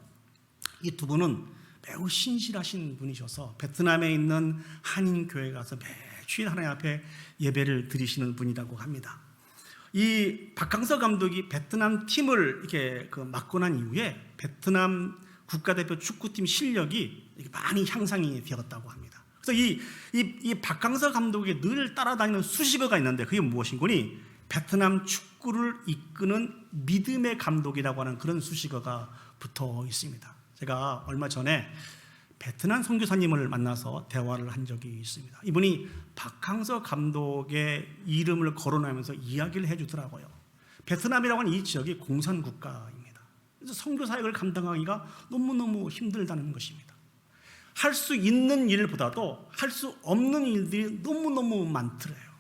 이 두 분은 매우 신실하신 분이셔서 베트남에 있는 한인교회에 가서 매주일 하나님 앞에 예배를 드리시는 분이라고 합니다. 이 박항서 감독이 베트남 팀을 이렇게 맡고 난 이후에 베트남 국가대표 축구팀 실력이 많이 향상이 되었다고 합니다. 그래서 이 박항서 감독이 늘 따라다니는 수식어가 있는데 그게 무엇인고니 베트남 축구를 이끄는 믿음의 감독이라고 하는 그런 수식어가 붙어 있습니다. 제가 얼마 전에 베트남 선교사님을 만나서 대화를 한 적이 있습니다. 이분이 박항서 감독의 이름을 거론하면서 이야기를 해주더라고요. 베트남이라고 하는 이 지역이 공산국가입니다. 그래서 선교사역을 감당하기가 너무너무 힘들다는 것입니다. 할 수 있는 일보다도 할 수 없는 일들이 너무너무 많더래요.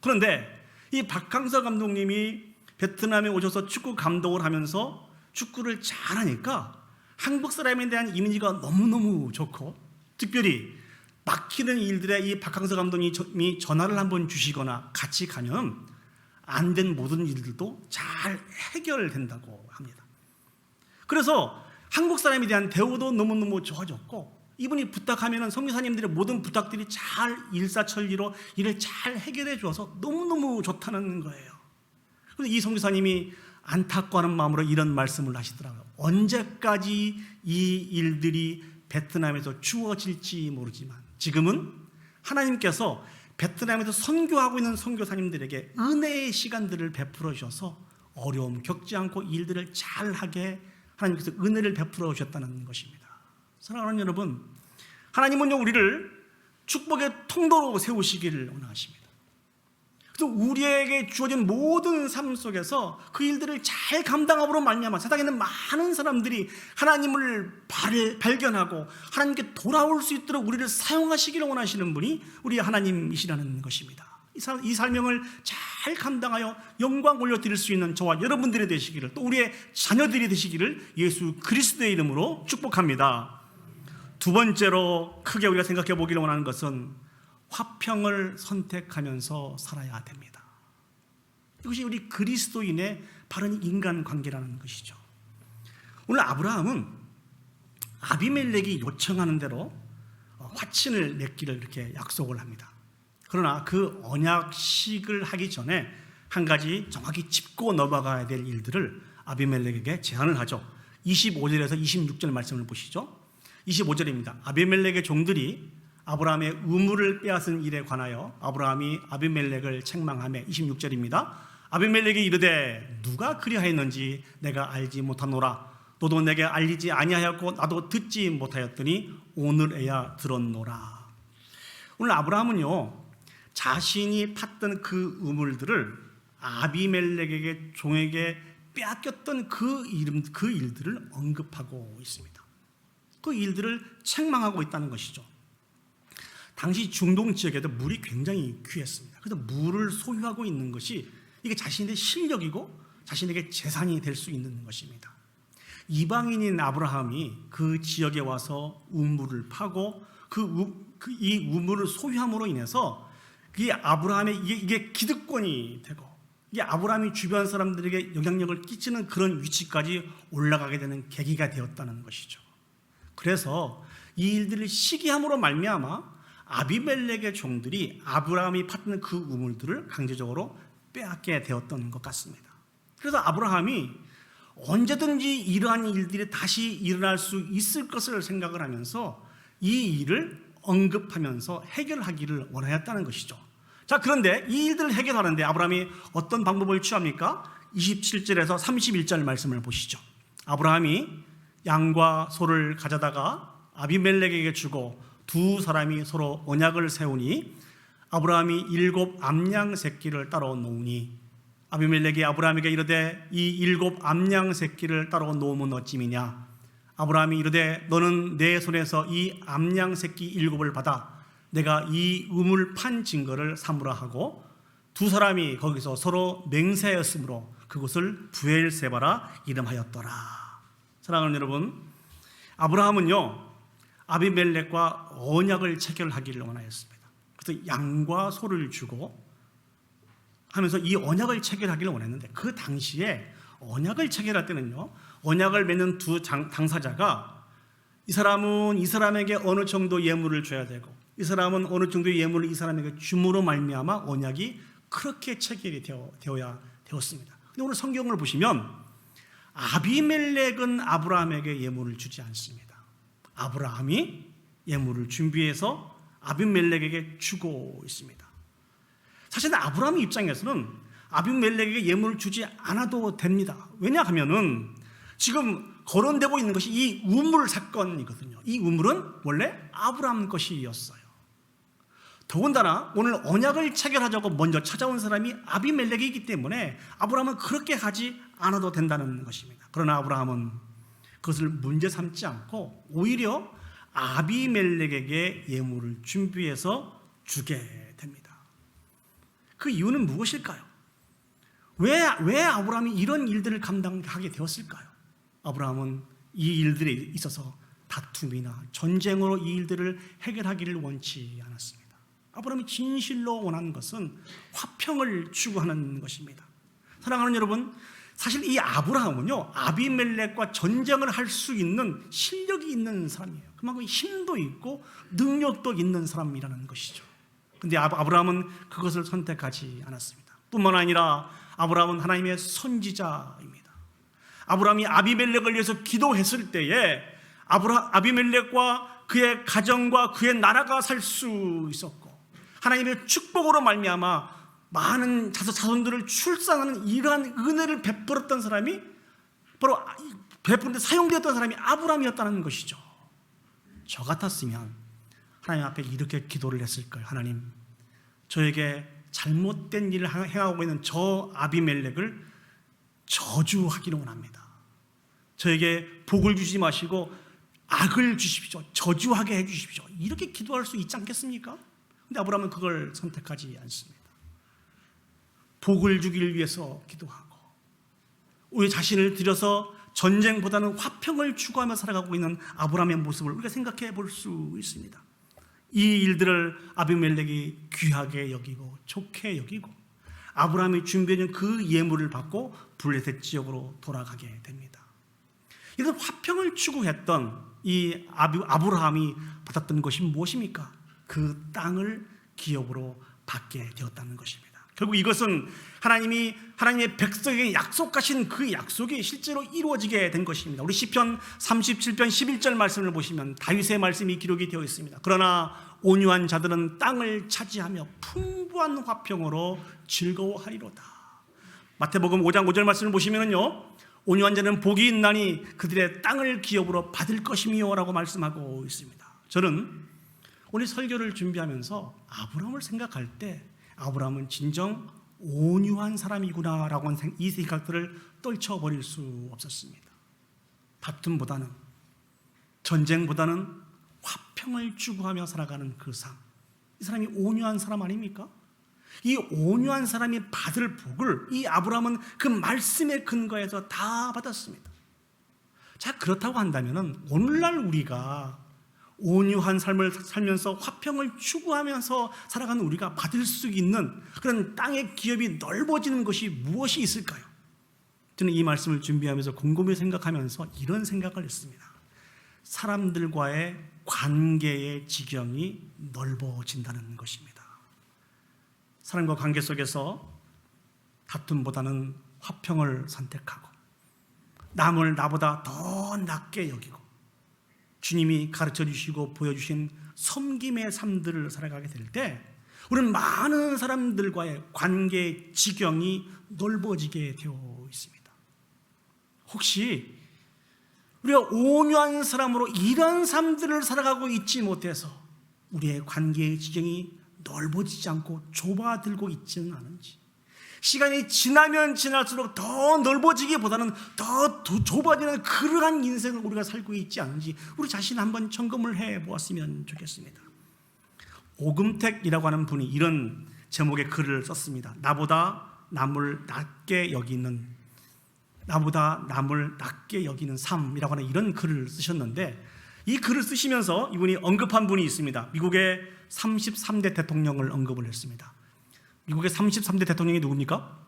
그런데 이 박항서 감독님이 베트남에 오셔서 축구 감독을 하면서 축구를 잘하니까 한국 사람에 대한 이미지가 너무너무 좋고, 특별히 막히는 일들에 이 박항서 감독님이 전화를 한번 주시거나 같이 가면 안 된 모든 일들도 잘 해결된다고 합니다. 그래서 한국 사람에 대한 대우도 너무너무 좋아졌고, 이분이 부탁하면 선교사님들의 모든 부탁들이 잘 일사천리로 일을 잘 해결해 주어서 너무너무 좋다는 거예요. 그래서 이 선교사님이 안타까워하는 마음으로 이런 말씀을 하시더라고요. 언제까지 이 일들이 베트남에서 주어질지 모르지만 지금은 하나님께서 베트남에서 선교하고 있는 선교사님들에게 은혜의 시간들을 베풀어 주셔서 어려움 겪지 않고 일들을 잘하게 하나님께서 은혜를 베풀어 주셨다는 것입니다. 사랑하는 여러분, 하나님은요 우리를 축복의 통로로 세우시기를 원하십니다. 그래서 우리에게 주어진 모든 삶 속에서 그 일들을 잘 감당함으로 말미암아 세상에 있는 많은 사람들이 하나님을 발견하고 하나님께 돌아올 수 있도록 우리를 사용하시기를 원하시는 분이 우리 하나님이시라는 것입니다. 이 사명을 잘 감당하여 영광 올려드릴 수 있는 저와 여러분들이 되시기를, 또 우리의 자녀들이 되시기를 예수 그리스도의 이름으로 축복합니다. 두 번째로 크게 우리가 생각해 보기를 원하는 것은 화평을 선택하면서 살아야 됩니다. 이것이 우리 그리스도인의 바른 인간관계라는 것이죠. 오늘 아브라함은 아비멜렉이 요청하는 대로 화친을 맺기를 이렇게 약속을 합니다. 그러나 그 언약식을 하기 전에 한 가지 정확히 짚고 넘어가야 될 일들을 아비멜렉에게 제안을 하죠. 25절에서 26절 말씀을 보시죠. 25절입니다. 아비멜렉의 종들이 아브라함의 우물을 빼앗은 일에 관하여 아브라함이 아비멜렉을 책망하며, 26절입니다. 아비멜렉이 이르되 누가 그리하였는지 내가 알지 못하노라. 너도 내게 알리지 아니하였고 나도 듣지 못하였더니 오늘에야 들었노라. 오늘 아브라함은요 자신이 팠던 그 우물들을 아비멜렉에게 종에게 빼앗겼던 그 일들을 언급하고 있습니다. 그 일들을 책망하고 있다는 것이죠. 당시 중동 지역에도 물이 굉장히 귀했습니다. 그래서 물을 소유하고 있는 것이 이게 자신의 실력이고 자신에게 재산이 될 수 있는 것입니다. 이방인인 아브라함이 그 지역에 와서 우물을 파고 이 우물을 소유함으로 인해서 이 아브라함의 이게 기득권이 되고 이게 아브라함이 주변 사람들에게 영향력을 끼치는 그런 위치까지 올라가게 되는 계기가 되었다는 것이죠. 그래서 이 일들을 시기함으로 말미암아 아비멜렉의 종들이 아브라함이 팠던 그 우물들을 강제적으로 빼앗게 되었던 것 같습니다. 그래서 아브라함이 언제든지 이러한 일들이 다시 일어날 수 있을 것을 생각을 하면서 이 일을 언급하면서 해결하기를 원하였다는 것이죠. 자, 그런데 이 일들을 해결하는데 아브라함이 어떤 방법을 취합니까? 27절에서 31절 말씀을 보시죠. 아브라함이 양과 소를 가져다가 아비멜렉에게 주고 두 사람이 서로 언약을 세우니 아브라함이 7 암양 새끼를 따로 놓으니 아비멜렉이 아브라함에게 이르되 이 7 암양 새끼를 따로 놓으면 어찌미냐. 아브라함이 이르되 너는 내 손에서 이 암양 새끼 7을 받아 내가 이 우물 판 증거를 삼으라 하고 두 사람이 거기서 서로 맹세하였으므로 그곳을 부엘세바라 이름하였더라. 사랑하는 여러분, 아브라함은요 아비멜렉과 언약을 체결하기를 원하였습니다. 그래서 양과 소를 주고 하면서 이 언약을 체결하기를 원했는데 그 당시에 언약을 체결할 때는요 언약을 맺는 두 당사자가 이 사람은 이 사람에게 어느 정도 예물을 줘야 되고 이 사람은 어느 정도의 예물을 이 사람에게 줌으로 말미암아 언약이 그렇게 체결이 되어야 되었습니다. 근데 오늘 성경을 보시면 아비멜렉은 아브라함에게 예물을 주지 않습니다. 아브라함이 예물을 준비해서 아비멜렉에게 주고 있습니다. 사실 아브라함의 입장에서는 아비멜렉에게 예물을 주지 않아도 됩니다. 왜냐하면은 지금 거론되고 있는 것이 이 우물 사건이거든요. 이 우물은 원래 아브라함 것이었어요. 더군다나 오늘 언약을 체결하자고 먼저 찾아온 사람이 아비멜렉이기 때문에 아브라함은 그렇게 하지 않아도 된다는 것입니다. 그러나 아브라함은 그것을 문제 삼지 않고 오히려 아비멜렉에게 예물을 준비해서 주게 됩니다. 그 이유는 무엇일까요? 왜 아브라함이 이런 일들을 감당하게 되었을까요? 아브라함은 이 일들에 있어서 다툼이나 전쟁으로 이 일들을 해결하기를 원치 않았습니다. 아브라함이 진실로 원하는 것은 화평을 추구하는 것입니다. 사랑하는 여러분, 사실 이 아브라함은요 아비멜렉과 전쟁을 할 수 있는 실력이 있는 사람이에요. 그만큼 힘도 있고 능력도 있는 사람이라는 것이죠. 그런데 아브라함은 그것을 선택하지 않았습니다. 뿐만 아니라 아브라함은 하나님의 선지자입니다. 아브라함이 아비멜렉을 위해서 기도했을 때에 아비멜렉과 그의 가정과 그의 나라가 살 수 있었고 하나님의 축복으로 말미암아 많은 자손들을 출산하는 이러한 은혜를 베풀었던 사람이 바로 베푸는데 사용되었던 사람이 아브라함이었다는 것이죠. 저 같았으면 하나님 앞에 이렇게 기도를 했을 거예요. 하나님, 저에게 잘못된 일을 행하고 있는 저 아비멜렉을 저주하기를 원합니다. 저에게 복을 주지 마시고 악을 주십시오. 저주하게 해주십시오. 이렇게 기도할 수 있지 않겠습니까? 근데 아브라함은 그걸 선택하지 않습니다. 복을 주기를 위해서 기도하고 우리 자신을 들여서 전쟁보다는 화평을 추구하며 살아가고 있는 아브라함의 모습을 우리가 생각해 볼 수 있습니다. 이 일들을 아비멜렉이 귀하게 여기고 좋게 여기고 아브라함이 준비해준 그 예물을 받고 블레셋 지역으로 돌아가게 됩니다. 이런 화평을 추구했던 이 아브라함이 받았던 것이 무엇입니까? 그 땅을 기업으로 받게 되었다는 것입니다. 결국 이것은 하나님의 백성에게 약속하신 그 약속이 실제로 이루어지게 된 것입니다. 우리 시편 37편 11절 말씀을 보시면 다윗의 말씀이 기록이 되어 있습니다. 그러나 온유한 자들은 땅을 차지하며 풍부한 화평으로 즐거워하리로다. 마태복음 5장 5절 말씀을 보시면요, 온유한 자는 복이 있나니 그들의 땅을 기업으로 받을 것이며 라고 말씀하고 있습니다. 저는 오늘 설교를 준비하면서 아브라함을 생각할 때 아브라함은 진정 온유한 사람이구나라고 하는 이 생각들을 떨쳐버릴 수 없었습니다. 다툼보다는, 전쟁보다는 화평을 추구하며 살아가는 그 삶, 이 사람이 온유한 사람 아닙니까? 이 온유한 사람이 받을 복을 이 아브라함은 그 말씀의 근거에서 다 받았습니다. 자, 그렇다고 한다면 오늘날 우리가 온유한 삶을 살면서 화평을 추구하면서 살아가는 우리가 받을 수 있는 그런 땅의 기업이 넓어지는 것이 무엇이 있을까요? 저는 이 말씀을 준비하면서 곰곰이 생각하면서 이런 생각을 했습니다. 사람들과의 관계의 지경이 넓어진다는 것입니다. 사람과 관계 속에서 다툼보다는 화평을 선택하고, 남을 나보다 더 낮게 여기고, 주님이 가르쳐 주시고 보여주신 섬김의 삶들을 살아가게 될 때 우리는 많은 사람들과의 관계의 지경이 넓어지게 되어 있습니다. 혹시 우리가 온유한 사람으로 이런 삶들을 살아가고 있지 못해서 우리의 관계의 지경이 넓어지지 않고 좁아들고 있지는 않은지, 시간이 지나면 지날수록 더 넓어지기보다는 더 좁아지는 그러한 인생을 우리가 살고 있지 않은지 우리 자신 한번 점검을 해보았으면 좋겠습니다. 오금택이라고 하는 분이 이런 제목의 글을 썼습니다. 나보다 남을 낮게 여기는 삶이라고 하는 이런 글을 쓰셨는데, 이 글을 쓰시면서 이분이 언급한 분이 있습니다. 미국의 33대 대통령을 언급을 했습니다. 미국의 33대 대통령이 누굽니까?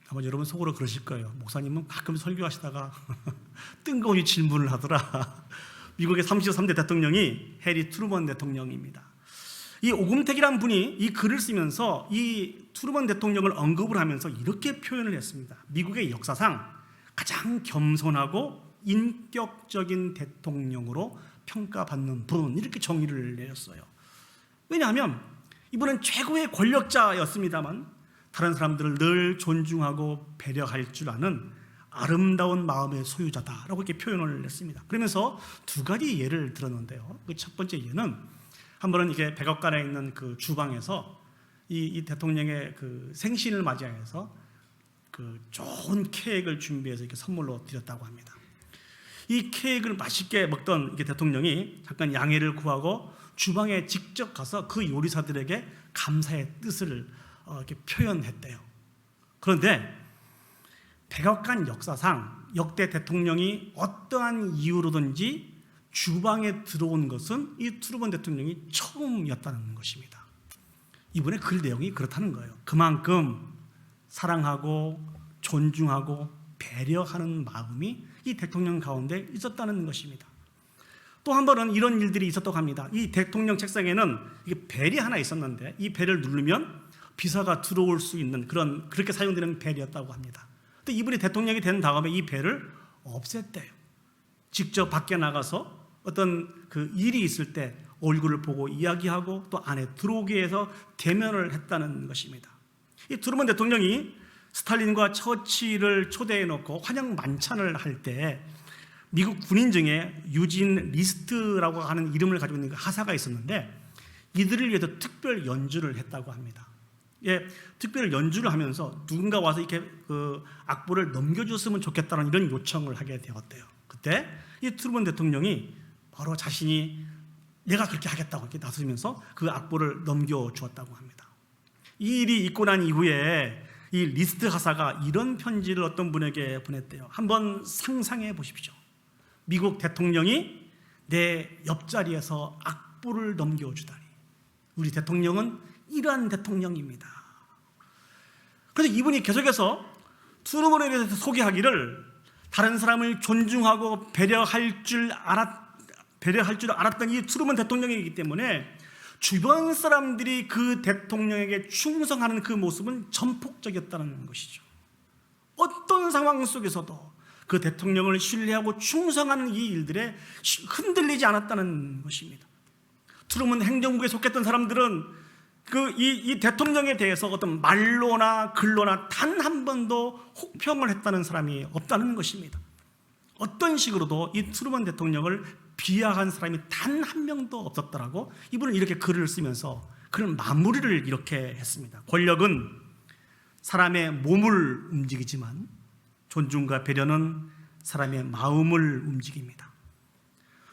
아마 여러분 속으로 그러실 거예요. 목사님은 가끔 설교하시다가 뜬금없이 질문을 하더라. 미국의 33대 대통령이 해리 트루먼 대통령입니다. 이 오금택이라는 분이 이 글을 쓰면서 이 트루먼 대통령을 언급을 하면서 이렇게 표현을 했습니다. 미국의 역사상 가장 겸손하고 인격적인 대통령으로 평가받는 분, 이렇게 정의를 내렸어요. 왜냐하면 이분은 최고의 권력자였습니다만 다른 사람들을 늘 존중하고 배려할 줄 아는 아름다운 마음의 소유자다라고 이렇게 표현을 했습니다. 그러면서 두 가지 예를 들었는데요. 그 첫 번째 예는, 한 번은 이게 백악관에 있는 그 주방에서 이 대통령의 그 생신을 맞이해서 그 좋은 케이크를 준비해서 이렇게 선물로 드렸다고 합니다. 이 케이크를 맛있게 먹던 이게 대통령이 잠깐 양해를 구하고 주방에 직접 가서 그 요리사들에게 감사의 뜻을 이렇게 표현했대요. 그런데 백악관 역사상 역대 대통령이 어떠한 이유로든지 주방에 들어온 것은 이 트루먼 대통령이 처음이었다는 것입니다. 이번에 글 내용이 그렇다는 거예요. 그만큼 사랑하고 존중하고 배려하는 마음이 이 대통령 가운데 있었다는 것입니다. 또 한 번은 이런 일들이 있었다고 합니다. 이 대통령 책상에는 이게 벨이 하나 있었는데 이 벨을 누르면 비서가 들어올 수 있는 그렇게 사용되는 벨이었다고 합니다. 근데 이분이 대통령이 된 다음에 이 벨을 없앴대요. 직접 밖에 나가서 어떤 그 일이 있을 때 얼굴을 보고 이야기하고 또 안에 들어오게 해서 대면을 했다는 것입니다. 이 트루먼 대통령이 스탈린과 처칠을 초대해 놓고 환영 만찬을 할 때 미국 군인 중에 유진 리스트라고 하는 이름을 가지고 있는 하사가 있었는데 이들을 위해서 특별 연주를 했다고 합니다. 예, 특별 연주를 하면서 누군가 와서 이렇게 그 악보를 넘겨줬으면 좋겠다는 이런 요청을 하게 되었대요. 그때 이 트루먼 대통령이 바로 자신이 내가 그렇게 하겠다고 이렇게 나서면서 그 악보를 넘겨주었다고 합니다. 이 일이 있고 난 이후에 이 리스트 하사가 이런 편지를 어떤 분에게 보냈대요. 한번 상상해 보십시오. 미국 대통령이 내 옆자리에서 악보를 넘겨주다니. 우리 대통령은 이러한 대통령입니다. 그래서 이분이 계속해서 트루먼에 대해서 소개하기를 다른 사람을 존중하고 배려할 줄 알았던 이 트루먼 대통령이기 때문에 주변 사람들이 그 대통령에게 충성하는 그 모습은 전폭적이었다는 것이죠. 어떤 상황 속에서도 그 대통령을 신뢰하고 충성하는 이 일들에 흔들리지 않았다는 것입니다. 트루먼 행정부에 속했던 사람들은 이 대통령에 대해서 어떤 말로나 글로나 단 한 번도 혹평을 했다는 사람이 없다는 것입니다. 어떤 식으로도 이 트루먼 대통령을 비하한 사람이 단 한 명도 없었더라고 이분은 이렇게 글을 쓰면서 그런 마무리를 이렇게 했습니다. 권력은 사람의 몸을 움직이지만 존중과 배려는 사람의 마음을 움직입니다.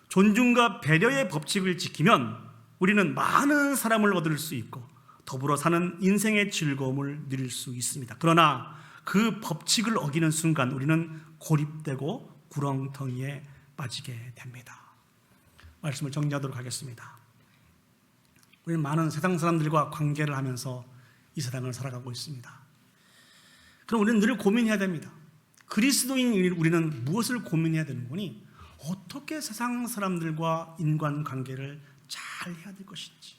존중과 배려의 법칙을 지키면 우리는 많은 사람을 얻을 수 있고 더불어 사는 인생의 즐거움을 누릴 수 있습니다. 그러나 그 법칙을 어기는 순간 우리는 고립되고 구렁텅이에 빠지게 됩니다. 말씀을 정리하도록 하겠습니다. 우리는 많은 세상 사람들과 관계를 하면서 이 세상을 살아가고 있습니다. 그럼 우리는 늘 고민해야 됩니다. 그리스도인 우리는 무엇을 고민해야 되는 거니? 어떻게 세상 사람들과 인간관계를 잘 해야 될 것인지,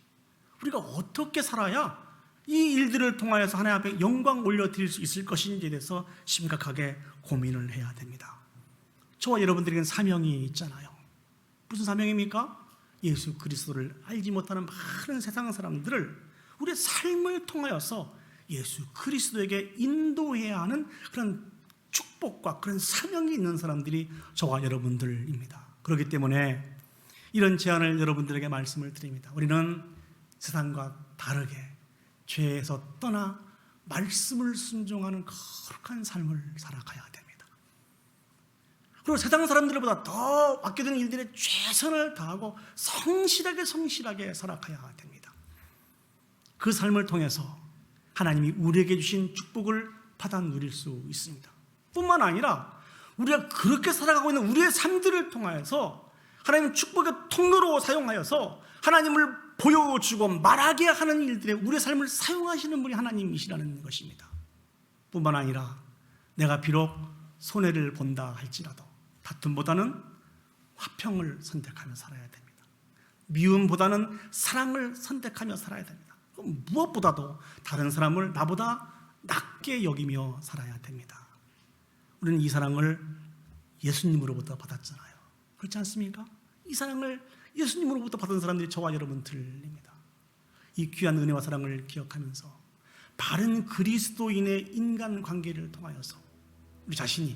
우리가 어떻게 살아야 이 일들을 통하여서 하나님 앞에 영광 올려드릴 수 있을 것인지에 대해서 심각하게 고민을 해야 됩니다. 저와 여러분들에게는 사명이 있잖아요. 무슨 사명입니까? 예수 그리스도를 알지 못하는 많은 세상 사람들을 우리의 삶을 통하여서 예수 그리스도에게 인도해야 하는 그런 축복과 그런 사명이 있는 사람들이 저와 여러분들입니다. 그렇기 때문에 이런 제안을 여러분들에게 말씀을 드립니다. 우리는 세상과 다르게 죄에서 떠나 말씀을 순종하는 거룩한 삶을 살아가야 됩니다. 그리고 세상 사람들보다 더 맡겨진 일들에 최선을 다하고 성실하게 살아가야 됩니다. 그 삶을 통해서 하나님이 우리에게 주신 축복을 받아 누릴 수 있습니다. 뿐만 아니라 우리가 그렇게 살아가고 있는 우리의 삶들을 통하여서 하나님 축복의 통로로 사용하여서 하나님을 보여주고 말하게 하는 일들에 우리의 삶을 사용하시는 분이 하나님이시라는 것입니다. 뿐만 아니라 내가 비록 손해를 본다 할지라도 다툼보다는 화평을 선택하며 살아야 됩니다. 미움보다는 사랑을 선택하며 살아야 됩니다. 무엇보다도 다른 사람을 나보다 낮게 여기며 살아야 됩니다. 우리는 이 사랑을 예수님으로부터 받았잖아요. 그렇지 않습니까? 이 사랑을 예수님으로부터 받은 사람들이 저와 여러분들입니다. 이 귀한 은혜와 사랑을 기억하면서 바른 그리스도인의 인간관계를 통하여서 우리 자신이,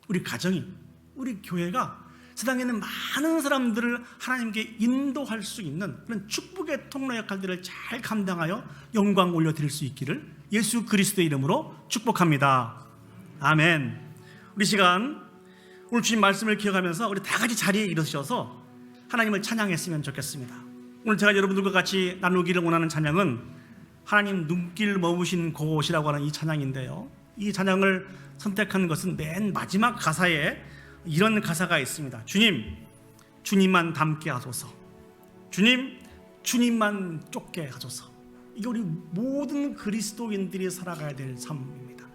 우리 가정이, 우리 교회가 세상에 있는 많은 사람들을 하나님께 인도할 수 있는 그런 축복의 통로 역할들을 잘 감당하여 영광 올려드릴 수 있기를 예수 그리스도의 이름으로 축복합니다. 아멘. 우리 시간 오늘 주신 말씀을 기억하면서 우리 다 같이 자리에 일어서셔서 하나님을 찬양했으면 좋겠습니다. 오늘 제가 여러분들과 같이 나누기를 원하는 찬양은 하나님 눈길 머무신 곳이라고 하는 이 찬양인데요, 이 찬양을 선택한 것은 맨 마지막 가사에 이런 가사가 있습니다. 주님, 주님만 닮게 하소서. 주님, 주님만 쫓게 하소서. 이게 우리 모든 그리스도인들이 살아가야 될 삶입니다.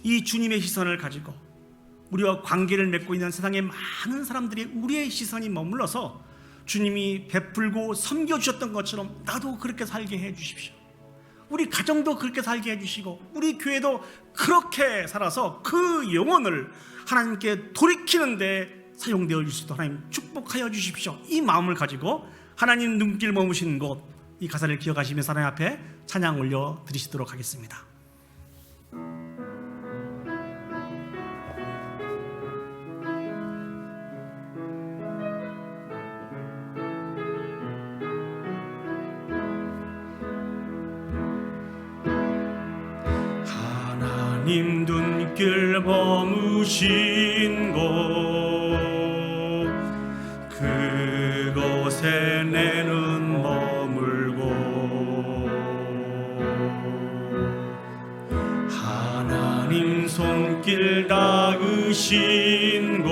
이 주님의 시선을 가지고 우리와 관계를 맺고 있는 세상의 많은 사람들이 우리의 시선이 머물러서 주님이 베풀고 섬겨주셨던 것처럼 나도 그렇게 살게 해주십시오. 우리 가정도 그렇게 살게 해주시고 우리 교회도 그렇게 살아서 그 영혼을 하나님께 돌이키는 데 사용되어 줄 수 있도록 하나님 축복하여 주십시오. 이 마음을 가지고 하나님 눈길 머무신 곳, 이 가사를 기억하시면서 하나님 앞에 찬양 올려 드리시도록 하겠습니다. 하나님 눈길 머무신 곳, 그곳에 내는 머물고 하나님 손길 닿으신 곳,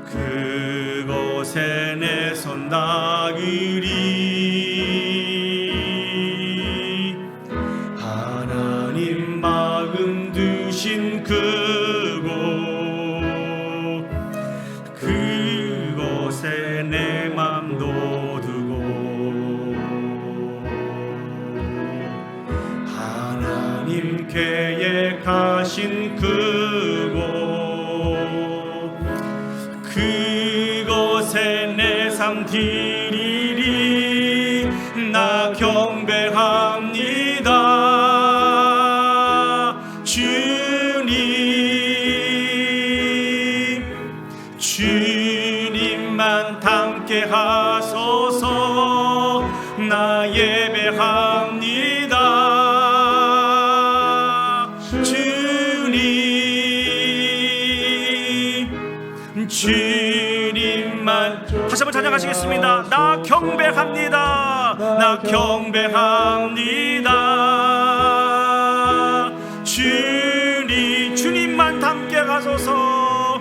그곳에 내 손 닿으리. 그곳에 내 맘도 두고 하나님 계획하신 그곳에 내 삶 드리리. 나 경배합니다. 주님만 닮게 하소서. 경배합니다. 주님만. 다시 한번 찬양하시겠습니다. 나 경배합니다. 나 경배합니다. 주님만 함께 가소서.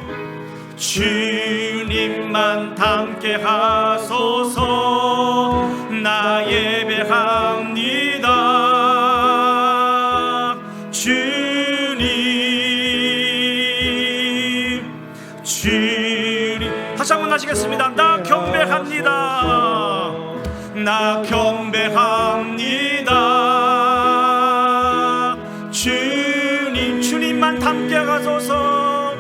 주님만 함께 하소서. 나 예배합니다. 주님 다시 한번 하시겠습니다. 나 경배합니다. 나 경배합니다. 주님만 함께 가소서.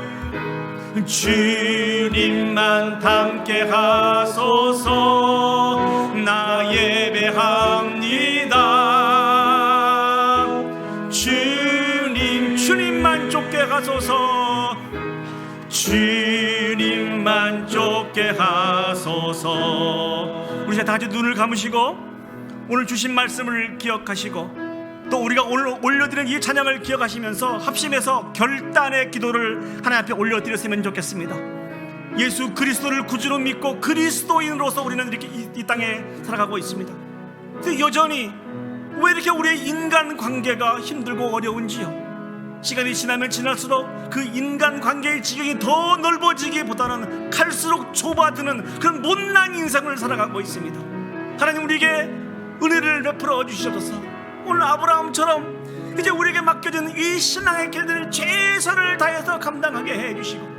주님만 함께 하소서. 나 예배합니다. 주님만 좁게 가소서. 주님만 좁게 하소서. 우리 다 같이 눈을 감으시고 오늘 주신 말씀을 기억하시고 또 우리가 오늘 올려드린 이 찬양을 기억하시면서 합심해서 결단의 기도를 하나님 앞에 올려드렸으면 좋겠습니다. 예수 그리스도를 구주로 믿고 그리스도인으로서 우리는 이렇게 이 땅에 살아가고 있습니다. 근데 여전히 왜 이렇게 우리의 인간관계가 힘들고 어려운지요. 시간이 지나면 지날수록 그 인간관계의 지경이 더 넓어지기보다는 갈수록 좁아드는 그런 못난 인생을 살아가고 있습니다. 하나님 우리에게 은혜를 베풀어 주셔서 오늘 아브라함처럼 이제 우리에게 맡겨진 이 신앙의 길들을 최선을 다해서 감당하게 해주시고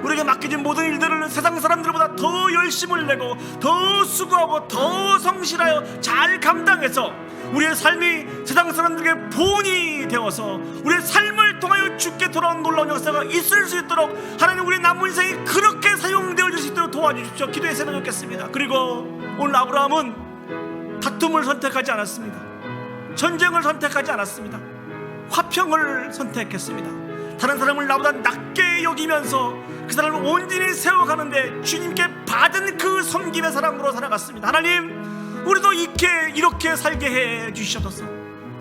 우리에게 맡겨진 모든 일들을 세상 사람들보다 더 열심을 내고 더 수고하고 더 성실하여 잘 감당해서 우리의 삶이 세상 사람들에게 본이 되어서 우리의 삶을 통하여 주께 돌아온 놀라운 역사가 있을 수 있도록 하나님 우리의 남은 인생이 그렇게 사용되어질 수 있도록 도와주십시오. 기도했으면 좋겠습니다. 그리고 오늘 아브라함은 다툼을 선택하지 않았습니다. 전쟁을 선택하지 않았습니다. 화평을 선택했습니다. 다른 사람을 나보다 낮게 여기면서 그 사람을 온전히 세워가는데 주님께 받은 그 섬김의 사람으로 살아갔습니다. 하나님 우리도 이렇게 살게 해 주시옵소서.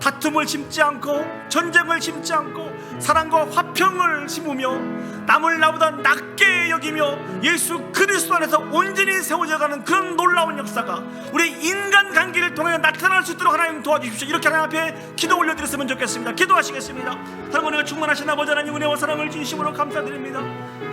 다툼을 심지 않고 전쟁을 심지 않고 사랑과 화평을 심으며 남을 나보다 낮게 여기며 예수 그리스도 안에서 온전히 세워져가는 그런 놀라운 역사가 우리 인간관계를 통해 나타날 수 있도록 하나님 도와주십시오. 이렇게 하나님 앞에 기도 올려드렸으면 좋겠습니다. 기도하시겠습니다. 하나님 은혜가 충만하신 아버지 하나님 은혜와 사랑을 진심으로 감사드립니다.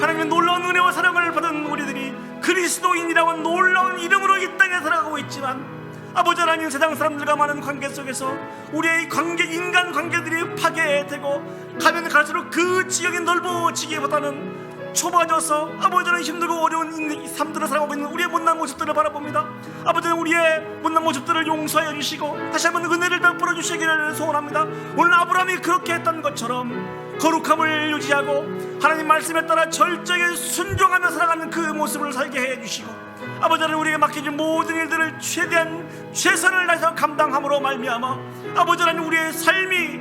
하나님의 놀라운 은혜와 사랑을 받은 우리들이 그리스도인이라고 놀라운 이름으로 이 땅에 살아가고 있지만 아버지 하나님 세상 사람들과 많은 관계 속에서 우리의 인간 관계들이 파괴되고 가면 갈수록 그 지역이 넓어지기보다는 좁아져서 아버지 하나님 힘들고 어려운 삶들을 살아가고 있는 우리의 못난 모습들을 바라봅니다. 아버지 하나님 우리의 못난 모습들을 용서하여 주시고 다시 한번 은혜를 베풀어 주시기를 소원합니다. 오늘 아브라함이 그렇게 했던 것처럼 거룩함을 유지하고 하나님 말씀에 따라 절정에 순종하며 살아가는 그 모습을 살게 해 주시고 아버지 하나님 우리에게 맡겨진 모든 일들을 최대한 최선을 다해서 감당함으로 말미암아 아버지 하나님 우리의 삶이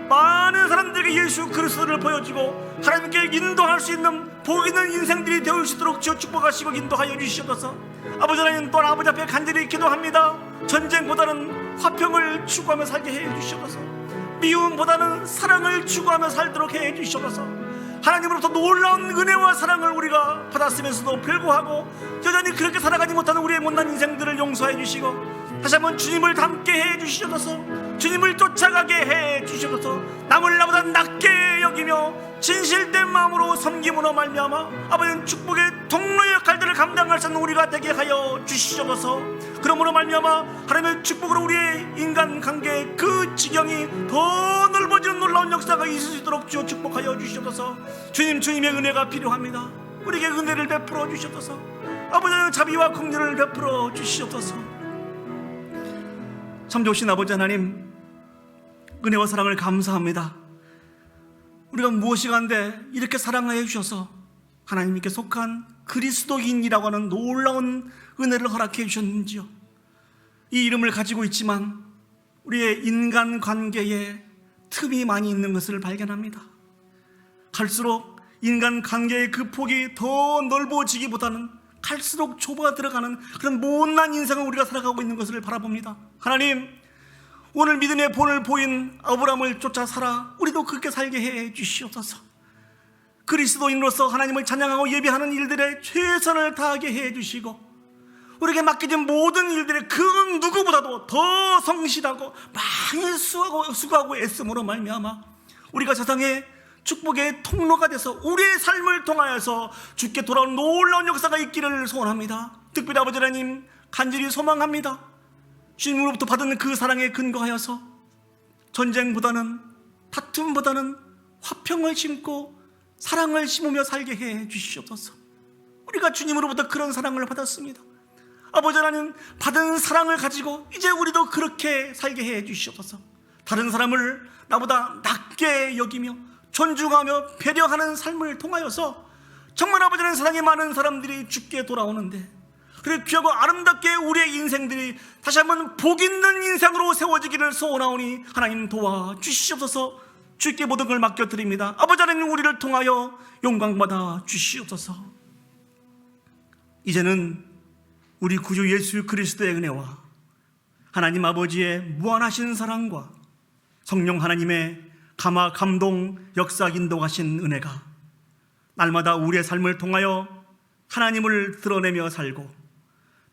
많은 사람들에게 예수 그리스도를 보여주고 하나님께 인도할 수 있는 복 있는 인생들이 되어 수 있도록 주여 축복하시고 인도하여 주시옵소서. 아버지 하나님 또한 아버지 앞에 간절히 기도합니다. 전쟁보다는 화평을 추구하며 살게 해 주시옵소서. 미움보다는 사랑을 추구하며 살도록 해 주시옵소서. 하나님으로부터 놀라운 은혜와 사랑을 우리가 받았으면서도 불구하고 여전히 그렇게 살아가지 못하는 우리의 못난 인생들을 용서해 주시고 다시 한번 주님을 닮게 해 주시옵소서. 주님을 쫓아가게 해 주시옵소서. 남을 나보다 낮게 여기며 진실된 마음으로 섬김으로 말미암아 아버지는 축복의 통로의 역할들을 감당할 수 있는 우리가 되게 하여 주시옵소서. 그러므로 말미암아 하나님의 축복으로 우리의 인간관계의 그 지경이 더 넓어지는 놀라운 역사가 있을 수 있도록 주여 축복하여 주시옵소서. 주님의 은혜가 필요합니다. 우리에게 은혜를 베풀어 주시옵소서. 아버지의 자비와 긍휼을 베풀어 주시옵소서. 참 좋으신 아버지 하나님 은혜와 사랑을 감사합니다. 우리가 무엇이간데 이렇게 사랑하여 주셔서 하나님께 속한 그리스도인이라고 하는 놀라운 은혜를 허락해 주셨는지요. 이 이름을 가지고 있지만 우리의 인간관계에 틈이 많이 있는 것을 발견합니다. 갈수록 인간관계의 그 폭이 더 넓어지기보다는 갈수록 좁아 들어가는 그런 못난 인생을 우리가 살아가고 있는 것을 바라봅니다. 하나님 오늘 믿음의 본을 보인 아브라함을 쫓아 살아 우리도 그렇게 살게 해 주시옵소서. 그리스도인으로서 하나님을 찬양하고 예배하는 일들에 최선을 다하게 해 주시고, 우리에게 맡겨진 모든 일들에 그 누구보다도 더 성실하고 많이 수고하고 애씀으로 말미암아 우리가 세상에 축복의 통로가 돼서 우리의 삶을 통하여서 주께 돌아온 놀라운 역사가 있기를 소원합니다. 특별히 아버지 하나님, 간절히 소망합니다. 주님으로부터 받은 그 사랑에 근거하여서 전쟁보다는, 다툼보다는 화평을 심고 사랑을 심으며 살게 해 주시옵소서. 우리가 주님으로부터 그런 사랑을 받았습니다. 아버지 하나님, 받은 사랑을 가지고 이제 우리도 그렇게 살게 해 주시옵소서. 다른 사람을 나보다 낮게 여기며 존중하며 배려하는 삶을 통하여서 정말 아버지 하나님, 사랑이 많은 사람들이 주께 돌아오는데, 그리고 귀하고 아름답게 우리의 인생들이 다시 한번 복 있는 인생으로 세워지기를 소원하오니 하나님 도와주시옵소서. 주께 모든 걸 맡겨드립니다. 아버지 하나님, 우리를 통하여 영광받아 주시옵소서. 이제는 우리 구주 예수 그리스도의 은혜와 하나님 아버지의 무한하신 사랑과 성령 하나님의 감화 감동 역사 인도하신 은혜가 날마다 우리의 삶을 통하여 하나님을 드러내며 살고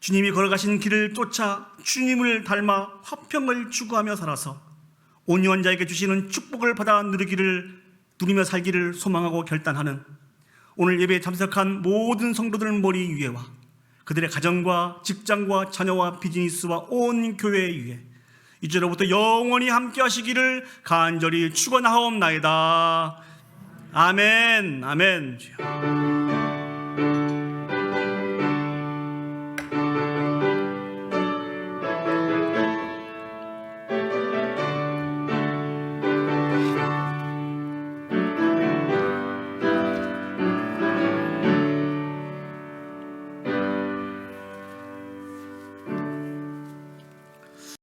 주님이 걸어가신 길을 쫓아 주님을 닮아 화평을 추구하며 살아서 온유한 자에게 주시는 축복을 받아 누리며 살기를 소망하고 결단하는 오늘 예배에 참석한 모든 성도들 머리 위에와 그들의 가정과 직장과 자녀와 비즈니스와 온 교회 위에 이제로부터 영원히 함께 하시기를 간절히 축원하옵나이다. 아멘. 아멘.